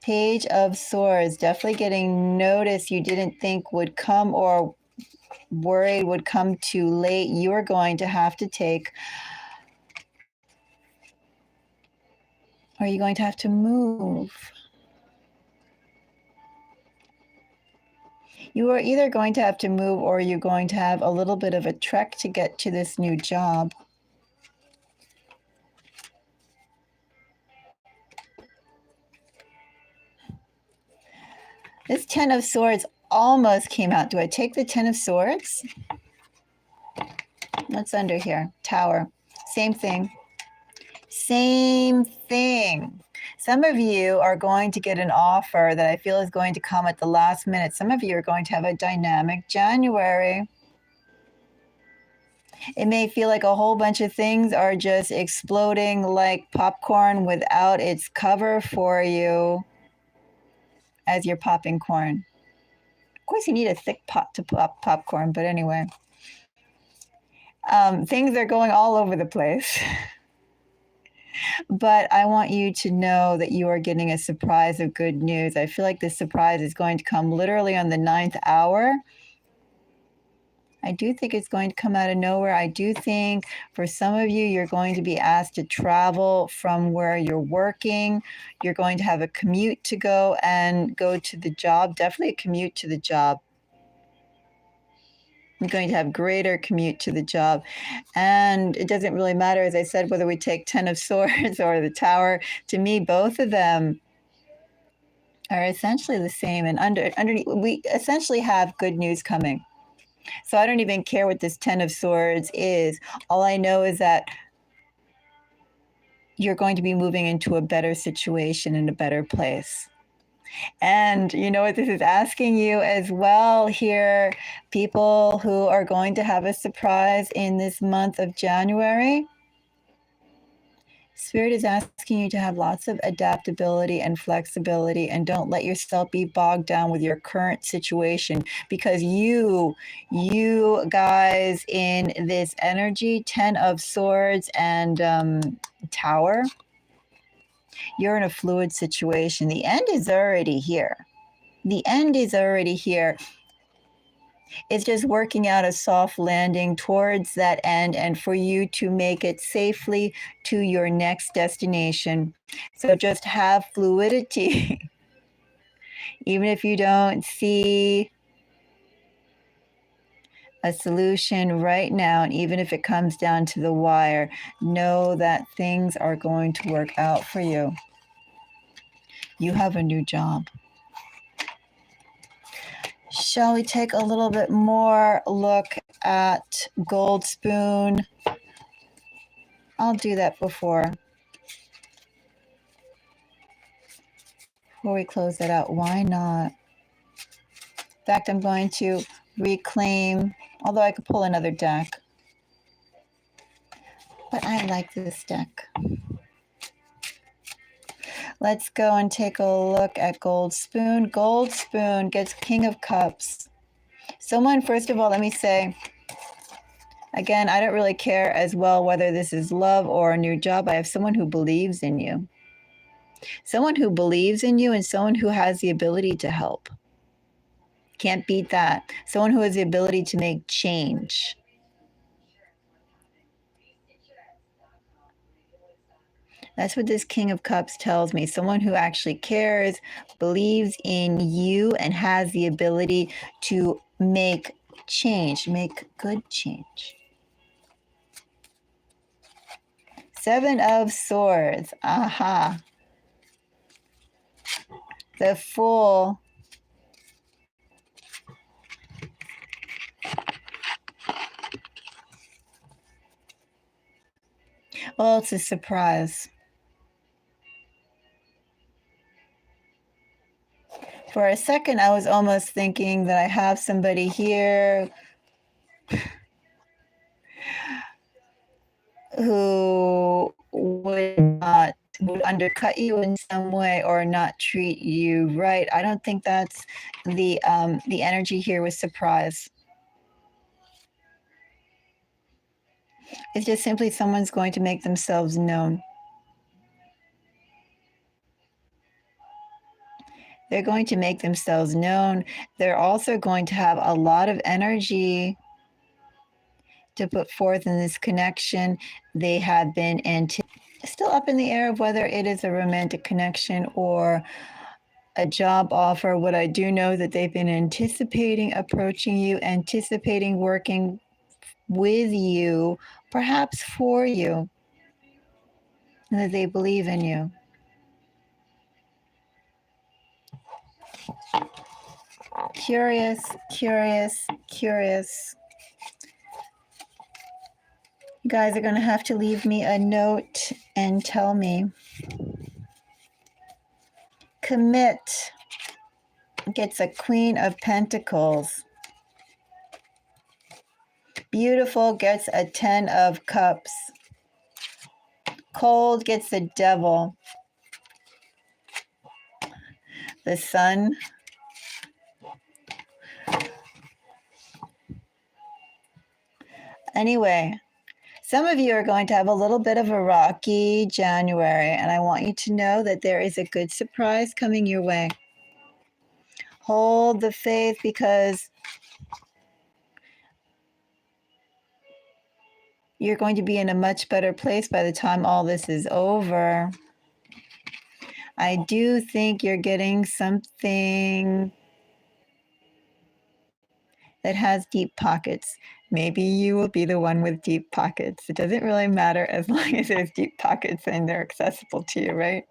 Page of Swords, definitely getting notice you didn't think would come or worried would come too late. You are going to have to take, are you going to have to move? You are either going to have to move or you're going to have a little bit of a trek to get to this new job. This 10 of Swords almost came out. Do I take the 10 of Swords? What's under here? Tower. Same thing. Same thing. Some of you are going to get an offer that I feel is going to come at the last minute. Some of you are going to have a dynamic January. It may feel like a whole bunch of things are just exploding like popcorn without its cover for you as you're popping corn. Of course, you need a thick pot to pop popcorn, but anyway. Things are going all over the place. But I want you to know that you are getting a surprise of good news. I feel like this surprise is going to come literally on the 9th hour. I do think it's going to come out of nowhere. I do think for some of you, you're going to be asked to travel from where you're working. You're going to have a commute to go and go to the job. Definitely a commute to the job. I'm going to have greater commute to the job. And it doesn't really matter, as I said, whether we take 10 of Swords or the Tower. To me, both of them are essentially the same. And underneath, we essentially have good news coming. So I don't even care what this 10 of Swords is. All I know is that you're going to be moving into a better situation in a better place. And you know what this is asking you as well here, people who are going to have a surprise in this month of January? Spirit is asking you to have lots of adaptability and flexibility, and don't let yourself be bogged down with your current situation, because you guys in this energy, 10 of Swords and Tower, you're in a fluid situation. The end is already here. The end is already here. It's just working out a soft landing towards that end and for you to make it safely to your next destination. So just have fluidity. Even if you don't see a solution right now, and even if it comes down to the wire, know that things are going to work out for you. You have a new job. Shall we take a little bit more look at Gold Spoon? I'll do that before we close that out. Why not? In fact, I'm going to reclaim, although I could pull another deck. But I like this deck. Let's go and take a look at Gold Spoon. Gold Spoon gets King of Cups. Someone, first of all, let me say, again, I don't really care as well whether this is love or a new job. I have someone who believes in you. Someone who believes in you and someone who has the ability to help. Can't beat that. Someone who has the ability to make change. That's what this King of Cups tells me. Someone who actually cares, believes in you, and has the ability to make change, make good change. Seven of Swords. Aha. The Fool. Well, it's a surprise. For a second, I was almost thinking that I have somebody here who would undercut you in some way or not treat you right. I don't think that's the energy here with surprise. It's just simply someone's going to make themselves known. They're going to make themselves known. They're also going to have a lot of energy to put forth in this connection. They have been still up in the air of whether it is a romantic connection or a job offer. What I do know that they've been anticipating approaching you, anticipating working with you, perhaps for you, and that they believe in you. Curious, curious, curious. You guys are going to have to leave me a note and tell me. Commit gets a Queen of Pentacles. Beautiful gets a 10 of Cups. Cold gets the Devil. The Sun. Anyway, some of you are going to have a little bit of a rocky January, and I want you to know that there is a good surprise coming your way. Hold the faith, because you're going to be in a much better place by the time all this is over. I do think you're getting something that has deep pockets. Maybe you will be the one with deep pockets. It doesn't really matter as long as there's deep pockets and they're accessible to you, right?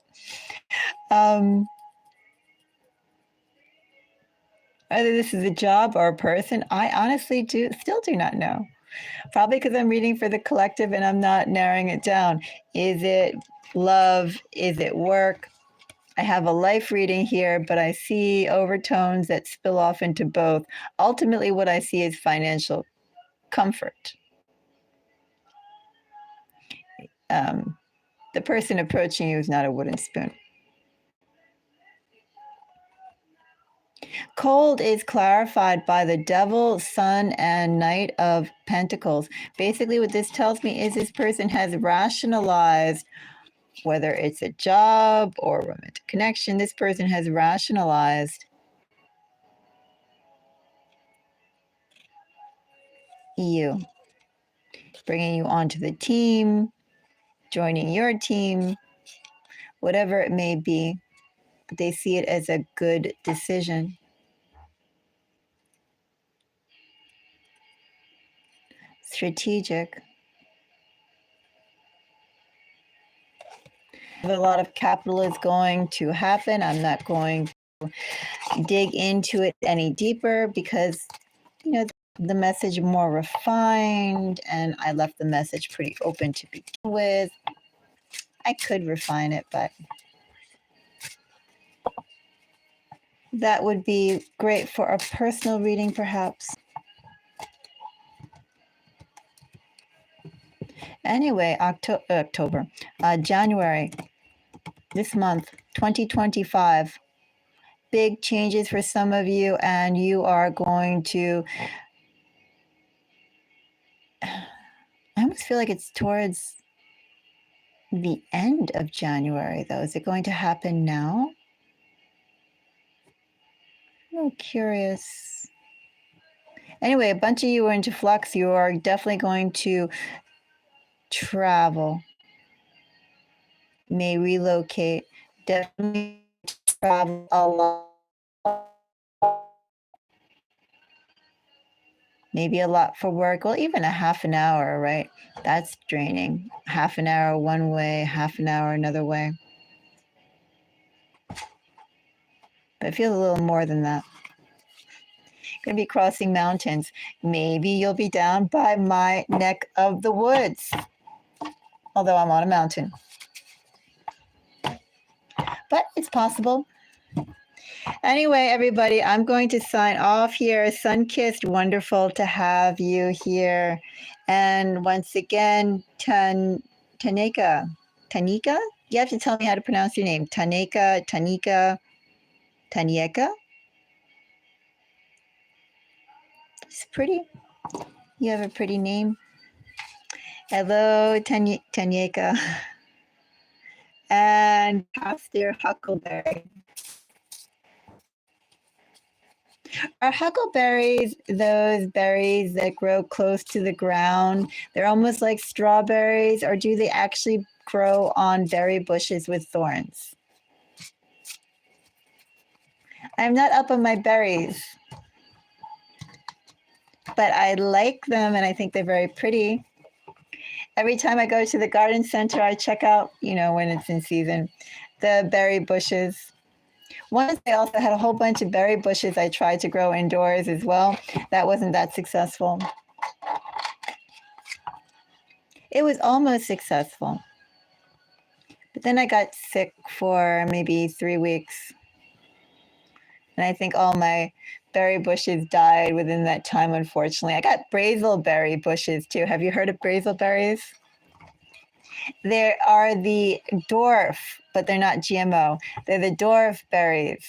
Whether this is a job or a person, I honestly still do not know. Probably because I'm reading for the collective and I'm not narrowing it down. Is it love? Is it work? I have a life reading here, but I see overtones that spill off into both. Ultimately, what I see is financial comfort. The person approaching you is not a wooden spoon. Cold is clarified by the Devil, Sun, and Knight of Pentacles. Basically, what this tells me is this person has rationalized, whether it's a job or a romantic connection, this person has rationalized you, bringing you onto the team, joining your team, whatever it may be. They see it as a good decision. Strategic. A lot of capital is going to happen. I'm not going to dig into it any deeper because, you know, the message more refined, and I left the message pretty open to begin with. I could refine it, but that would be great for a personal reading, perhaps. Anyway, January, this month, 2025. Big changes for some of you, and you are going to, I almost feel like it's towards the end of January, though. Is it going to happen now? I'm curious. Anyway, a bunch of you are into flux. You are definitely going to travel, may relocate, definitely travel a lot. Maybe a lot for work. Well, even a half an hour, right? That's draining. Half an hour one way, half an hour another way. But it feels a little more than that. Going to be crossing mountains. Maybe you'll be down by my neck of the woods, although I'm on a mountain. But it's possible. Anyway, everybody, I'm going to sign off here. Sun-kissed, wonderful to have you here. And once again, Tanika? You have to tell me how to pronounce your name. Tanieka? It's pretty. You have a pretty name. Hello, Tanieka. And Pastor Huckleberry. Are huckleberries those berries that grow close to the ground? They're almost like strawberries, or do they actually grow on berry bushes with thorns? I'm not up on my berries, but I like them and I think they're very pretty. Every time I go to the garden center, I check out, when it's in season, the berry bushes. Once I also had a whole bunch of berry bushes I tried to grow indoors as well. That wasn't that successful. It was almost successful. But then I got sick for maybe 3 weeks. And I think all my berry bushes died within that time, unfortunately. I got brazelberry bushes too. Have you heard of brazelberries? There are the dwarf, but they're not GMO. They're the dwarf berries.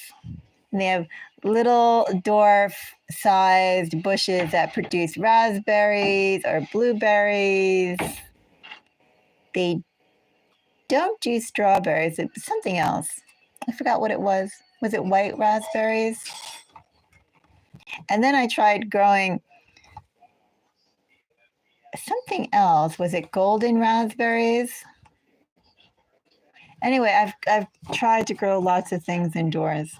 And they have little dwarf-sized bushes that produce raspberries or blueberries. They don't do strawberries. It's something else. I forgot what it was. Was it white raspberries? And then I tried growing something else. Was it golden raspberries? Anyway, I've tried to grow lots of things indoors.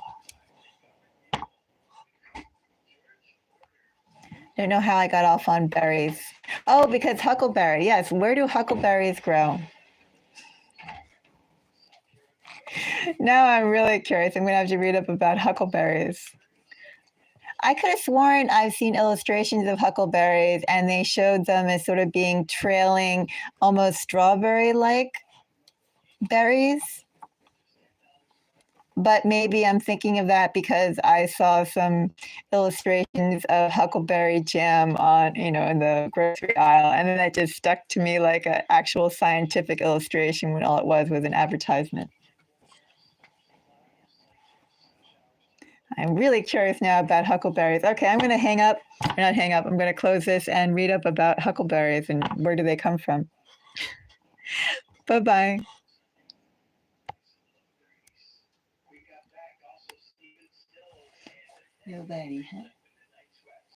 Don't know how I got off on berries. Oh, because huckleberry. Yes, where do huckleberries grow? Now I'm really curious. I'm going to have to read up about huckleberries. I could have sworn I've seen illustrations of huckleberries and they showed them as sort of being trailing, almost strawberry-like berries. but maybe I'm thinking of that because I saw some illustrations of huckleberry jam on, in the grocery aisle, and then that just stuck to me like an actual scientific illustration when all it was an advertisement. I'm really curious now about huckleberries. Okay, I'm going to hang up, or not hang up, I'm going to close this and read up about huckleberries and where do they come from. Bye-bye. Nobody, huh?